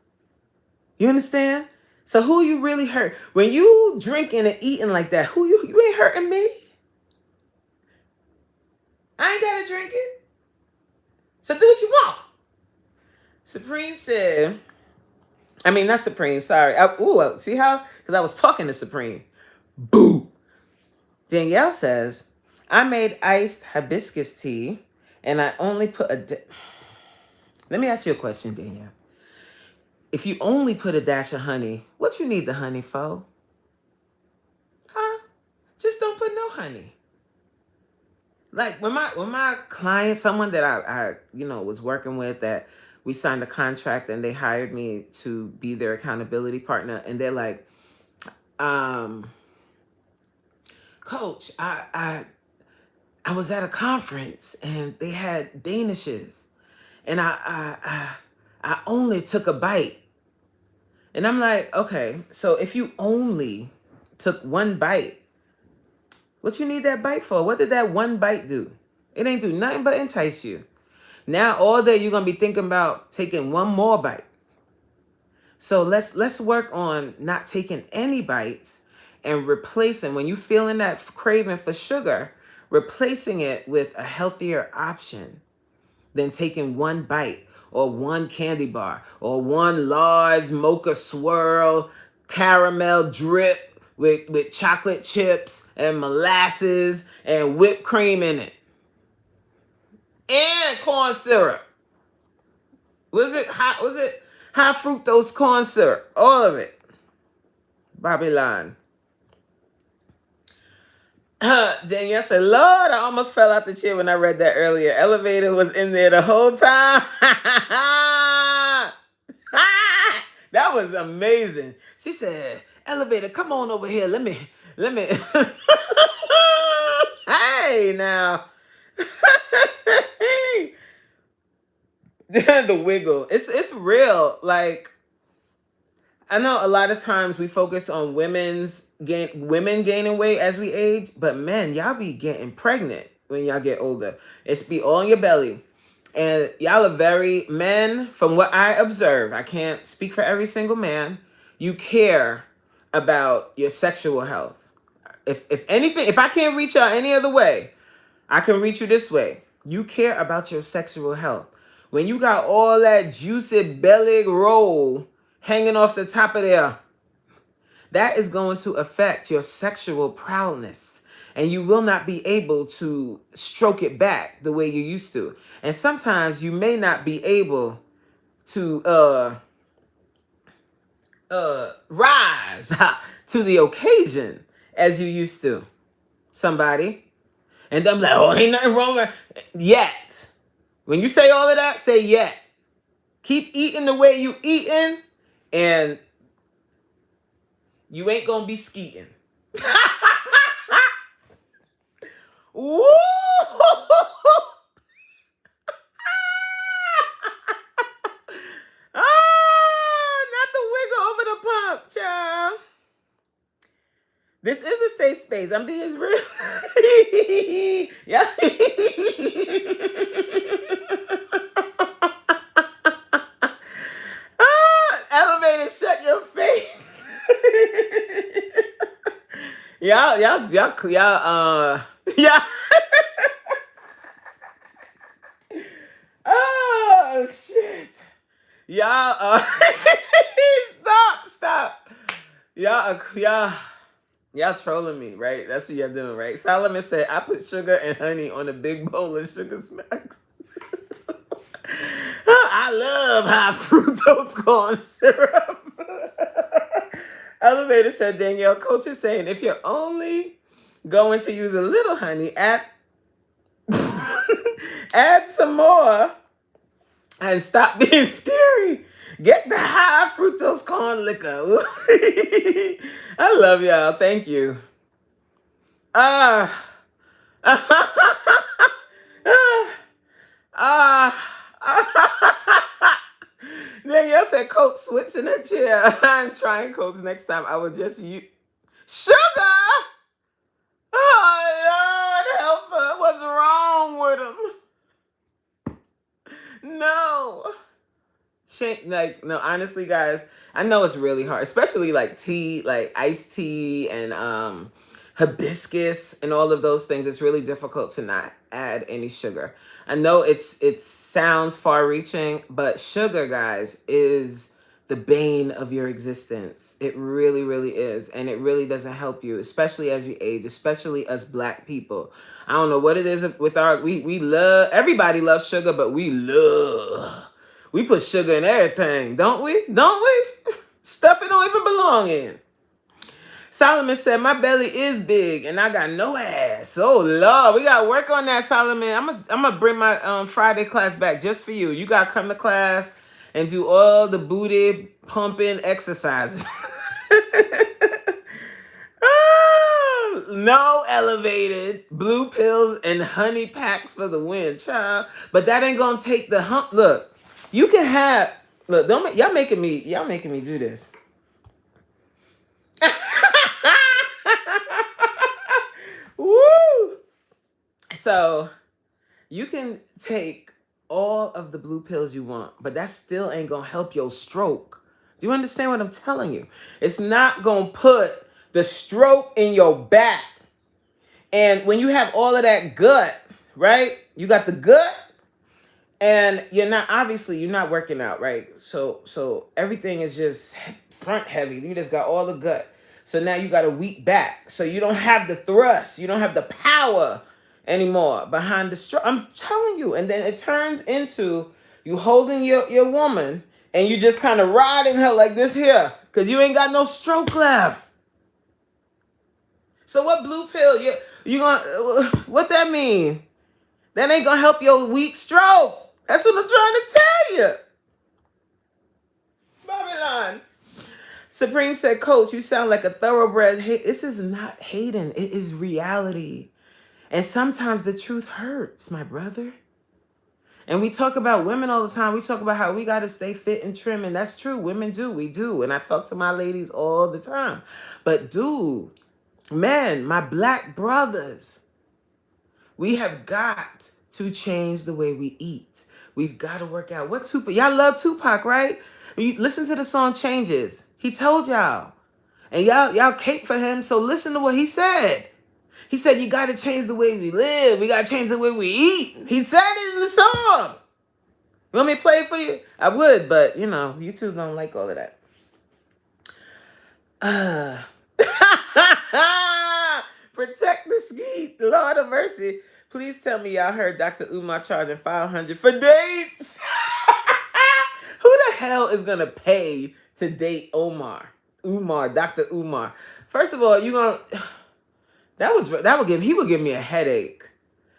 You understand? So who you really hurt? When you drinking and eating like that, you ain't hurting me. I ain't gotta drink it. So do what you want. Supreme said, I mean, not Supreme, sorry. See how? Because I was talking to Supreme. Boo. Danielle says, I made iced hibiscus tea and I only put Let me ask you a question, Danielle. If you only put a dash of honey, what you need the honey for? Huh? Just don't put no honey. Like when my client, someone that I was working with, that we signed a contract and they hired me to be their accountability partner, and they're like, Coach, I was at a conference and they had danishes, and I only took a bite. And I'm like, okay, so if you only took one bite, what you need that bite for? What did that one bite do? It ain't do nothing but entice you. Now all day you're gonna be thinking about taking one more bite. So let's work on not taking any bites and replacing, when you feeling that craving for sugar, replacing it with a healthier option than taking one bite or one candy bar or one large mocha swirl caramel drip with chocolate chips and molasses and whipped cream in it and corn syrup. Was it high fructose corn syrup? All of it. Babylon. Danielle said, Lord, I almost fell out the chair when I read that earlier. Elevator was in there the whole time. That was amazing. She said, Elevator, come on over here. Let me. Hey, now. The wiggle. It's real. Like, I know a lot of times we focus on women gaining weight as we age, but men, y'all be getting pregnant when y'all get older. It's be all in your belly. And y'all are very men, from what I observe, I can't speak for every single man. You care about your sexual health. If anything, if I can't reach out any other way, I can reach you this way. You care about your sexual health. When you got all that juicy belly roll hanging off the top of there, that is going to affect your sexual prowess. And you will not be able to stroke it back the way you used to. And sometimes you may not be able to rise to the occasion as you used to. Somebody. And them like, oh, ain't nothing wrong with yet. When you say all of that, say yet. Keep eating the way you eating, and you ain't gonna be skeeting. Woo! Not the wiggle over the pump, child. This is a safe space. I'm being real. Yeah. Elevator, shut your face. Yeah. Oh shit. Y'all, stop. Y'all trolling me, right? That's what y'all doing, right? Solomon said, I put sugar and honey on a big bowl of Sugar Smacks. I love high fructose corn syrup. Elevator said, Danielle, coach is saying, if you're only going to use a little honey, add some more and stop being scary. Get the high fructose corn liquor. I love y'all. Thank you. Ah. Danielle said, Coach, switch in her chair. I'm trying, Coach. Next time I will just use sugar. Oh, Lord, help her. What's wrong with him? No. No, honestly, guys, I know it's really hard, especially like tea, like iced tea and hibiscus and all of those things. It's really difficult to not add any sugar. I know it sounds far reaching, but sugar, guys, is the bane of your existence. It really, really is. And it really doesn't help you, especially as you age, especially us Black people. I don't know what it is with we love, everybody loves sugar, but we put sugar in everything, don't we? Don't we? Stuff it don't even belong in. Solomon said, my belly is big and I got no ass. Oh, Lord. We got to work on that, Solomon. I'm going to bring my Friday class back just for you. You got to come to class and do all the booty pumping exercises. No elevated blue pills and honey packs for the win, child. But that ain't going to take the hump. Look, you can have, look, y'all making me do this. Woo! So you can take all of the blue pills you want, but that still ain't gonna help your stroke. Do you understand what I'm telling you? It's not gonna put the stroke in your back. And when you have all of that gut, right? You got the gut, and you're not working out, right? So everything is just front heavy. You just got all the gut. So now you got a weak back. So you don't have the thrust. You don't have the power anymore behind the stroke. I'm telling you. And then it turns into you holding your woman and you just kind of riding her like this here because you ain't got no stroke left. So what blue pill you gonna, what that mean? That ain't gonna help your weak stroke. That's what I'm trying to tell you. Babylon. Supreme said, Coach, you sound like a thoroughbred. This is not hating. It is reality. And sometimes the truth hurts, my brother. And we talk about women all the time. We talk about how we got to stay fit and trim. And that's true. Women do. We do. And I talk to my ladies all the time. But dude, men, my black brothers, we have got to change the way we eat. We've got to work out. What Tupac? Y'all love Tupac, right? You listen to the song Changes. He told y'all. And y'all cape for him. So listen to what he said. He said, you got to change the way we live. We got to change the way we eat. He said it in the song. You want me to play it for you? I would, but, you know, YouTube don't like all of that. Protect the skeet. Lord of mercy. Please tell me y'all heard Dr. Umar charging $500 for dates. Who the hell is going to pay to date Omar? Dr. Umar. First of all, you going to... he would give me a headache.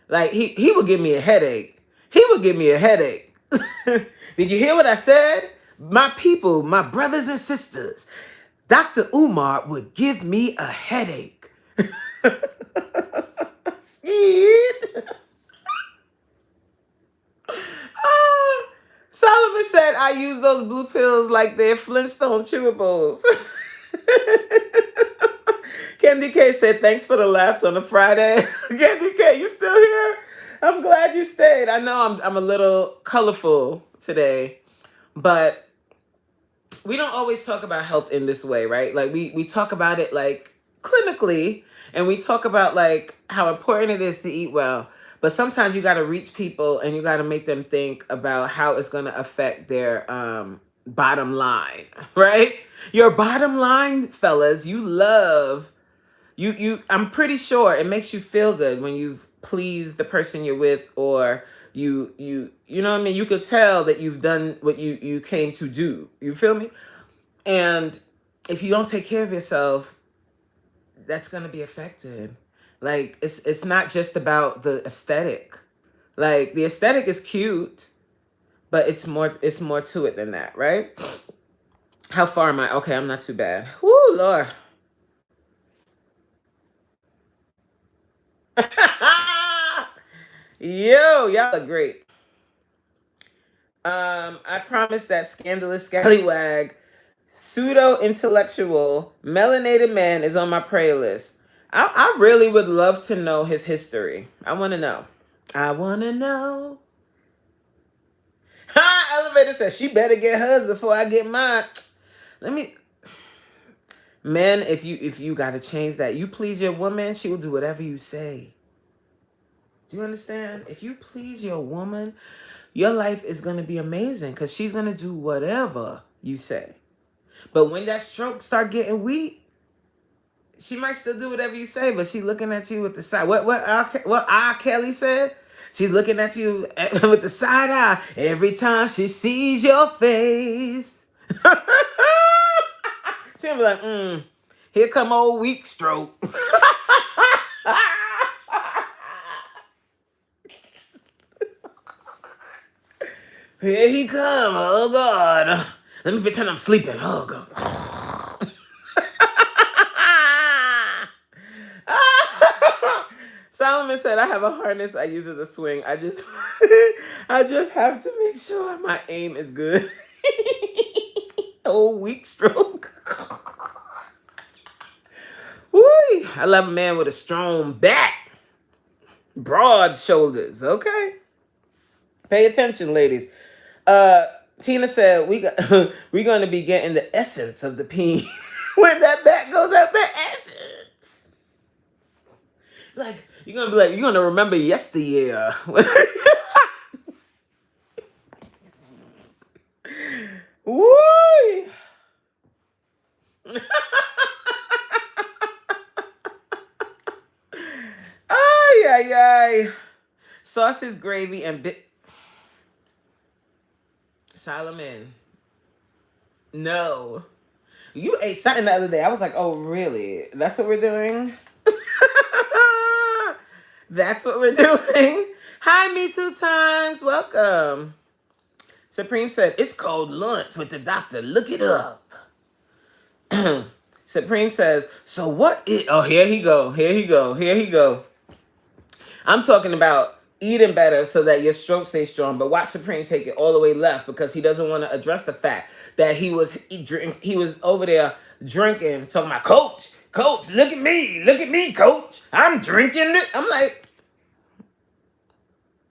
Like he would give me a headache. He would give me a headache. Did you hear what I said? My people, my brothers and sisters, Dr. Umar would give me a headache. Solomon said I use those blue pills like they're Flintstone chewables. Candy K said, thanks for the laughs on a Friday. Candy K, you still here? I'm glad you stayed. I know I'm a little colorful today, but we don't always talk about health in this way, right? Like we talk about it like clinically, and we talk about like how important it is to eat well. But sometimes you got to reach people and you got to make them think about how it's going to affect their bottom line, right? Your bottom line, fellas, you love... I'm pretty sure it makes you feel good when you've pleased the person you're with, or you know what I mean? You could tell that you've done what you came to do. You feel me? And if you don't take care of yourself, that's going to be affected. Like it's not just about the aesthetic. Like the aesthetic is cute, but it's more to it than that, right? How far am I? Okay, I'm not too bad. Woo, Lord. Yo, y'all are great. I promise that scandalous scallywag, pseudo-intellectual, melanated man is on my prayer list. I really would love to know his history. I want to know. I want to know. Ha! Elevator says she better get hers before I get mine. Let me... Men, if you got to change that. You please your woman, she will do whatever you say. Do you understand? If you please your woman, your life is going to be amazing because she's going to do whatever you say. But when that stroke start getting weak, she might still do whatever you say, but she's looking at you with the side. What R. Kelly said? She's looking at you with the side eye every time she sees your face. She'll be like, here come old weak stroke. Here he come. Oh, God. Let me pretend I'm sleeping. Oh, God. Solomon said, I have a harness I use as a swing. I just have to make sure my aim is good. Oh, weak stroke. Woo! I love a man with a strong back. Broad shoulders. Okay. Pay attention, ladies. Tina said we're going to be getting the essence of the peen when that back goes up. The essence, like you're going to remember yesteryear. Woo! Ay, ay, ay. Sausage, gravy, and Solomon. No. You ate something the other day. I was like, oh, really? That's what we're doing? That's what we're doing? Hi, Me Too Times. Welcome. Supreme said, it's called lunch with the doctor. Look it up. Supreme says, so what is... Oh, here he go. I'm talking about eating better so that your stroke stays strong. But watch Supreme take it all the way left because he doesn't want to address the fact that he was over there drinking, talking about coach, look at me, coach. I'm drinking it. I'm like,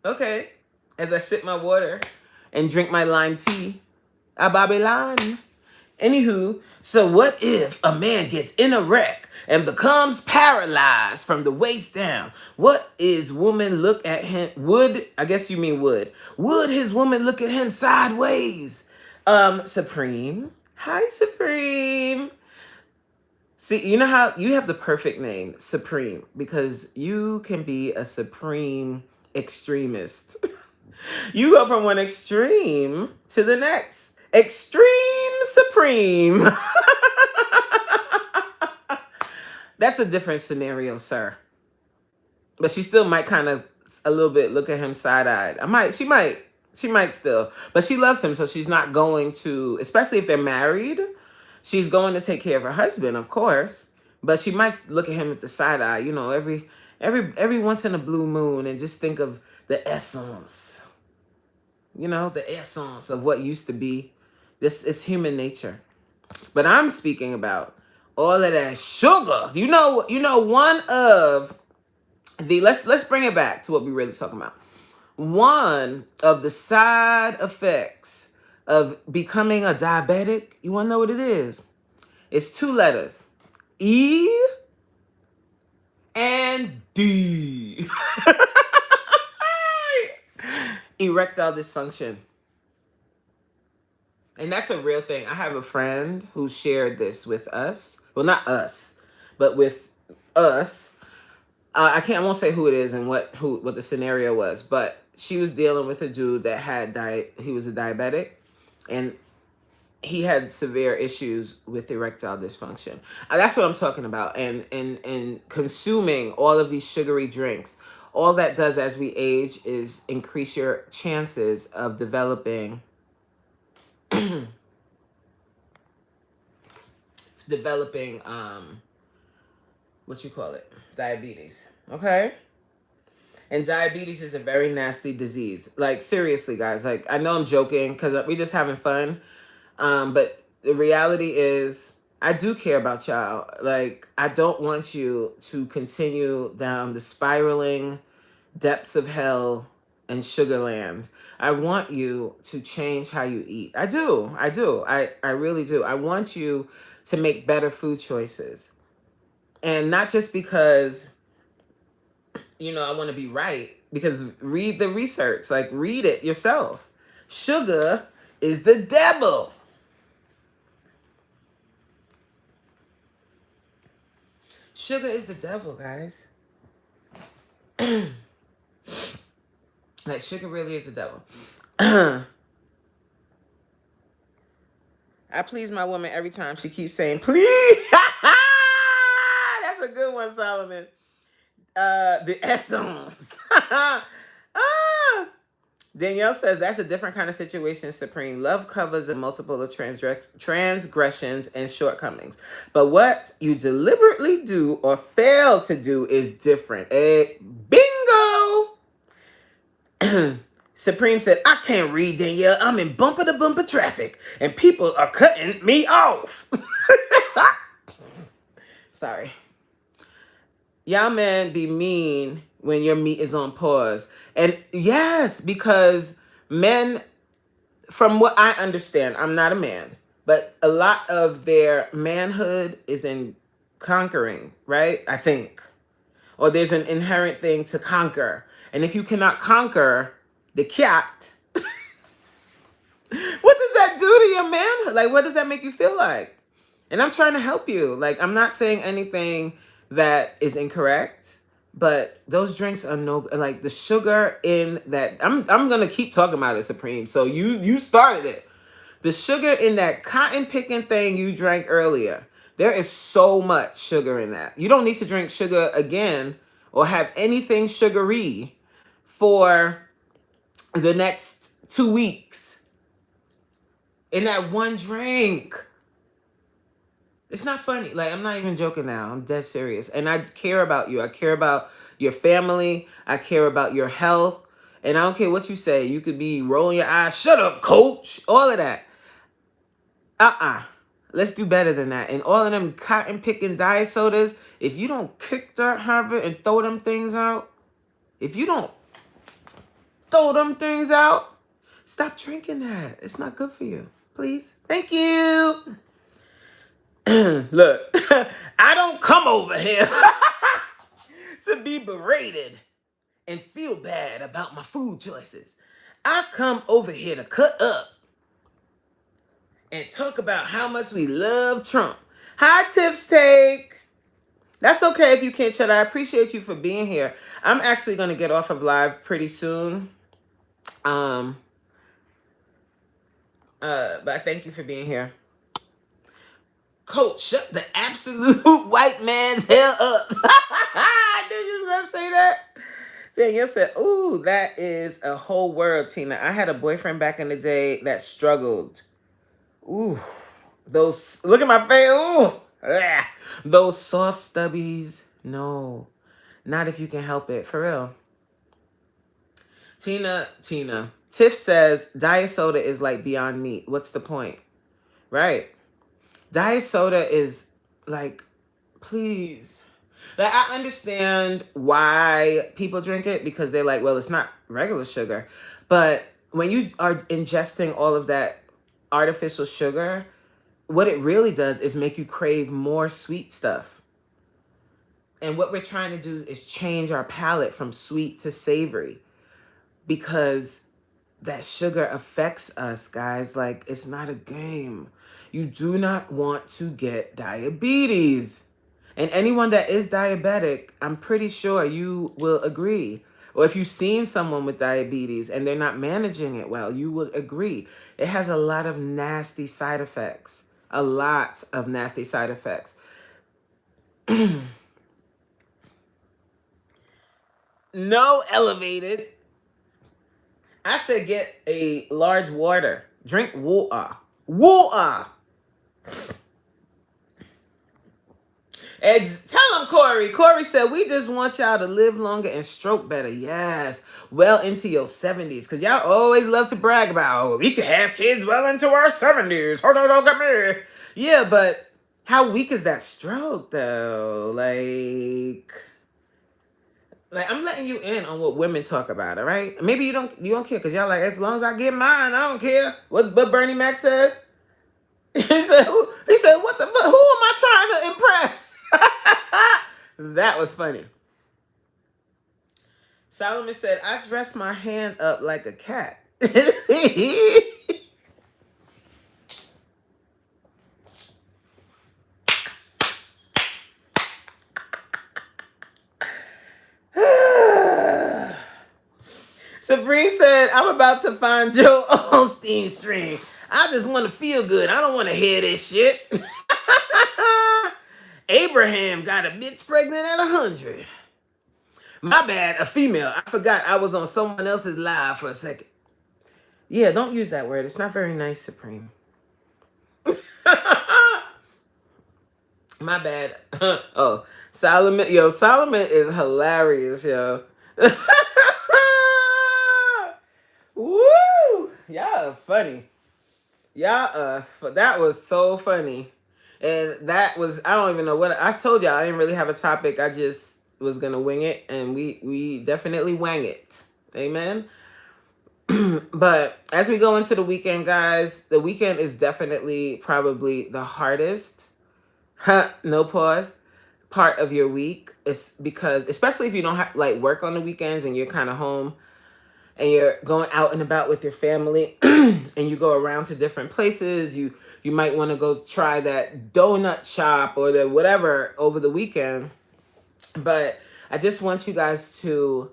okay. As I sip my water and drink my lime tea, a Babylon. Anywho, so what if a man gets in a wreck and becomes paralyzed from the waist down? What is woman look at him? I guess you mean would his woman look at him sideways? Supreme. Hi, Supreme. See, you know how you have the perfect name, Supreme, because you can be a supreme extremist. You go from one extreme to the next. Extreme Supreme. That's a different scenario, sir. But she still might kind of a little bit look at him side-eyed. She might still. But she loves him, so she's not going to, especially if they're married, she's going to take care of her husband, of course. But she might look at him with the side eye, every once in a blue moon and just think of the essence. The essence of what used to be. This is human nature. But I'm speaking about all of that sugar. One of the let's bring it back to what we're really talking about. One of the side effects of becoming a diabetic, you want to know what it is? It's 2 letters. E and D. Erectile dysfunction. And that's a real thing. I have a friend who shared this with us. Well, not us, but with us. I won't say who it is and what the scenario was, but she was dealing with a dude that he was a diabetic, and he had severe issues with erectile dysfunction. That's what I'm talking about. And consuming all of these sugary drinks, all that does as we age is increase your chances of developing diabetes. Okay? And diabetes is a very nasty disease. Like, seriously, guys. Like, I know I'm joking because we just having fun. But the reality is, I do care about y'all. Like, I don't want you to continue down the spiraling depths of hell and Sugarland. I want you to change how you eat. I do. I really do. I want you to make better food choices. And not just because, I want to be right. Because read the research. Like, read it yourself. Sugar is the devil. Sugar is the devil, guys. Like, sugar really is the devil. I please my woman every time. She keeps saying, please. That's a good one, Solomon. The essence. Danielle says that's a different kind of situation, Supreme. Love covers a multiple of transgressions and shortcomings. But what you deliberately do or fail to do is different. Bingo! Supreme said, I can't read, Danielle. I'm in bumper to bumper traffic and people are cutting me off. Sorry. Y'all men be mean when your meat is on pause. And yes, because men, from what I understand, I'm not a man, but a lot of their manhood is in conquering, right? I think. Or there's an inherent thing to conquer. And if you cannot conquer the cat, what does that do to your manhood? Like, what does that make you feel like? And I'm trying to help you. Like, I'm not saying anything that is incorrect, but those drinks are like the sugar in that. I'm gonna keep talking about it, Supreme. So you started it. The sugar in that cotton picking thing you drank earlier. There is so much sugar in that. You don't need to drink sugar again or have anything sugary for the next 2 weeks in that one drink. It's not funny. Like, I'm not even joking now. I'm dead serious. And I care about you. I care about your family. I care about your health. And I don't care what you say. You could be rolling your eyes. Shut up, coach. All of that. Let's do better than that. And all of them cotton picking diet sodas, if you don't kick that habit and throw them things out, if you don't throw them things out, stop drinking that. It's not good for you. Please. Thank you. Look, I don't come over here to be berated and feel bad about my food choices. I come over here to cut up and talk about how much we love Trump. Hi, Tips Take. That's okay if you can't chat. I appreciate you for being here. I'm actually going to get off of live pretty soon. But I thank you for being here. Coach, shut the absolute white man's hell up. I knew you was going to say that. Danielle said, ooh, that is a whole world, Tina. I had a boyfriend back in the day that struggled. Ooh, those, look at my face. Ooh, those soft stubbies. No, not if you can help it. For real. Tina. Tiff says, diet soda is like Beyond Meat. What's the point? Right. Diet soda is like, please. Like, I understand why people drink it because they're like, well, it's not regular sugar. But when you are ingesting all of that artificial sugar, what it really does is make you crave more sweet stuff. And what we're trying to do is change our palate from sweet to savory because that sugar affects us, guys. Like, it's not a game. You do not want to get diabetes. And anyone that is diabetic, I'm pretty sure you will agree. Or if you've seen someone with diabetes and they're not managing it well, you will agree. It has a lot of nasty side effects. A lot of nasty side effects. No elevated. I said get a large water. Drink water. Water. Tell him, Corey. Corey said, we just want y'all to live longer and stroke better. Yes. Well into your 70s. Because y'all always love to brag about, oh, we can have kids well into our 70s. Hold on, don't get me. Yeah, but how weak is that stroke, though? Like I'm letting you in on what women talk about, all right? Maybe you don't care because y'all like, as long as I get mine, I don't care. What Bernie Mac said? He said, what the fuck? Who am I trying to impress? That was funny. Solomon said, I dress my hand up like a cat. Sabrine said, I'm about to find Joe Osteen stream. I just want to feel good. I don't want to hear this shit. Abraham got a bitch pregnant at 100. My bad, a female. I forgot I was on someone else's live for a second. Yeah, don't use that word. It's not very nice, Supreme. My bad. Oh, Solomon. Yo, Solomon is hilarious, yo. Woo! Y'all are funny. That was so funny. And that was, I don't even know what, I told y'all I didn't really have a topic. I just was going to wing it, and we definitely wang it. Amen. But as we go into the weekend, guys, the weekend is definitely probably the hardest, no pause, part of your week. It's because, especially if you don't have like work on the weekends and you're kind of home and you're going out and about with your family and you go around to different places, you might want to go try that donut shop or the whatever over the weekend. But I just want you guys to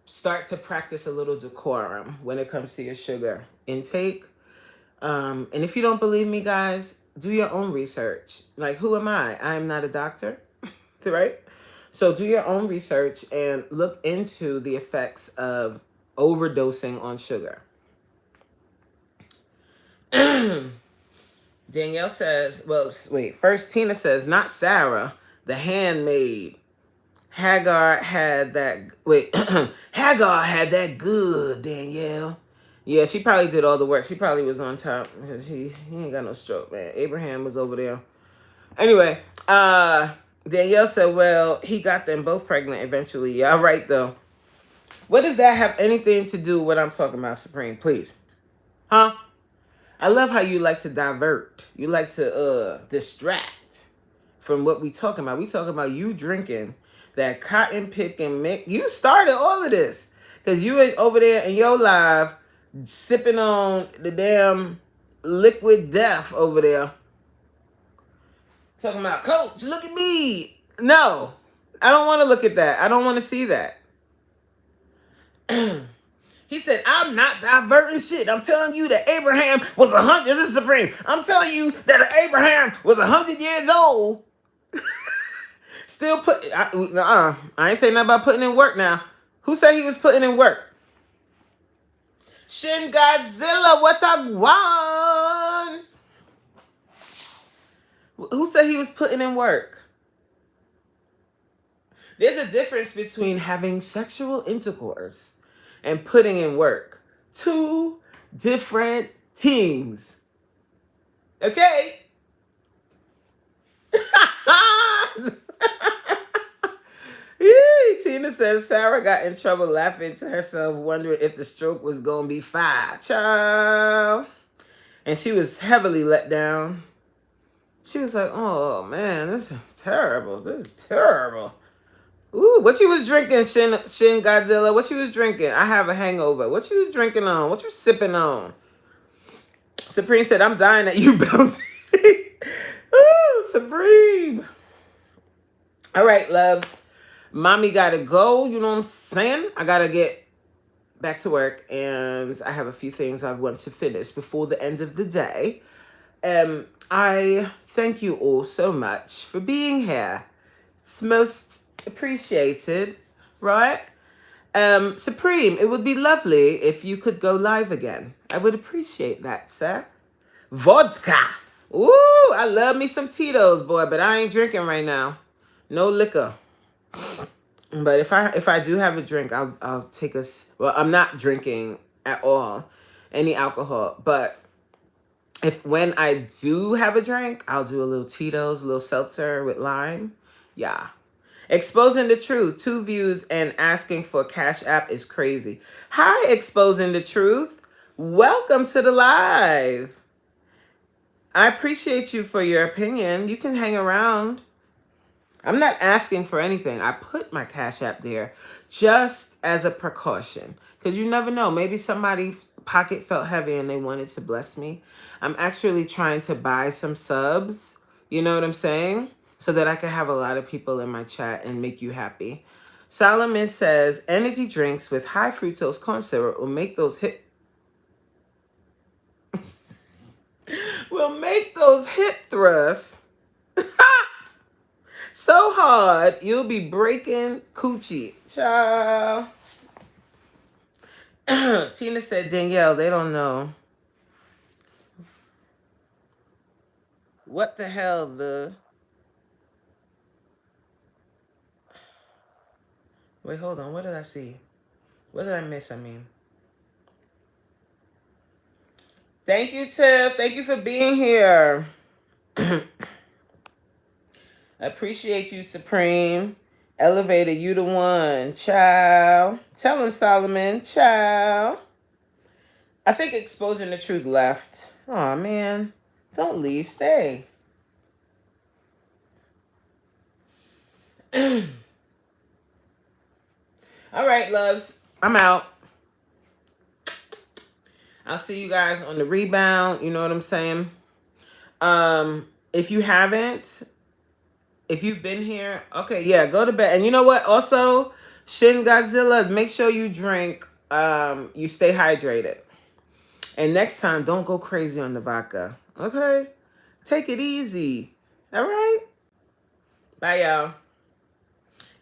start to practice a little decorum when it comes to your sugar intake. And if you don't believe me, guys, do your own research. Like, who am I? I am not a doctor, right? So do your own research and look into the effects of overdosing on sugar. Danielle says, well, wait, first Tina says, not Sarah, the handmaid. Hagar had that, wait, Hagar had that good, Danielle. Yeah, she probably did all the work. She probably was on top. He ain't got no stroke, man. Abraham was over there. Anyway, Danielle said, well, he got them both pregnant eventually. Yeah, right, though. What does that have anything to do with what I'm talking about, Supreme? Please. Huh? I love how you like to divert. You like to distract from what we talking about. We talking about you drinking that cotton picking mix. You started all of this because you were over there in your live sipping on the damn liquid death over there. Talking about, Coach, look at me. No, I don't want to look at that. I don't want to see that. He said, I'm not diverting shit. I'm telling you that Abraham was 100. This is Supreme. I'm telling you that Abraham was 100 years old. Still I ain't saying nothing about putting in work now. Who said he was putting in work? Shin Godzilla, what a one. Who said he was putting in work? There's a difference between having sexual intercourse and putting in work. Two different things. Okay? Tina says Sarah got in trouble laughing to herself, wondering if the stroke was going to be 5. Child. And she was heavily let down. She was like, oh, man, this is terrible. This is terrible. Ooh, what you was drinking, Shin Godzilla? What you was drinking? I have a hangover. What you was drinking on? What you sipping on? Supreme said, I'm dying at you, Bouncy. Ooh, Supreme. All right, loves. Mommy gotta go. You know what I'm saying? I gotta get back to work, and I have a few things I want to finish before the end of the day. I thank you all so much for being here. It's most appreciated, right? Supreme, it would be lovely if you could go live again. I would appreciate that, sir. Vodka. Ooh, I love me some Tito's, boy, but I ain't drinking right now. No liquor. But if I do have a drink, I'll take us. Well, I'm not drinking at all, any alcohol. But when I do have a drink, I'll do a little Tito's, a little seltzer with lime. Yeah. Exposing the truth, 2 views and asking for Cash App is crazy. Hi, Exposing the Truth. Welcome to the live. I appreciate you for your opinion. You can hang around. I'm not asking for anything. I put my Cash App there just as a precaution because you never know. Maybe somebody's pocket felt heavy and they wanted to bless me. I'm actually trying to buy some subs. You know what I'm saying? So that I can have a lot of people in my chat and make you happy. Solomon says, energy drinks with high fructose corn syrup will make those hip thrusts so hard you'll be breaking coochie. Child. Tina said, Danielle, they don't know. What the hell, Wait, hold on. What did I see? What did I miss? Thank you, Tiff. Thank you for being here. I appreciate you, Supreme. Elevator, you the one. Ciao. Tell him, Solomon. Ciao. I think Exposing the Truth left. Aw, man. Don't leave. Stay. All right, loves. I'm out. I'll see you guys on the rebound. You know what I'm saying? If you haven't, if you've been here, okay, yeah, go to bed. And you know what? Also, Shin Godzilla, make sure you drink, you stay hydrated. And next time, don't go crazy on the vodka. Okay? Take it easy. All right? Bye, y'all.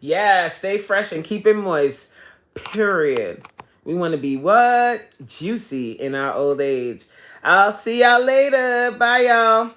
Yeah, stay fresh and keep it moist. Period. We want to be what? Juicy in our old age. I'll see y'all later. Bye, y'all.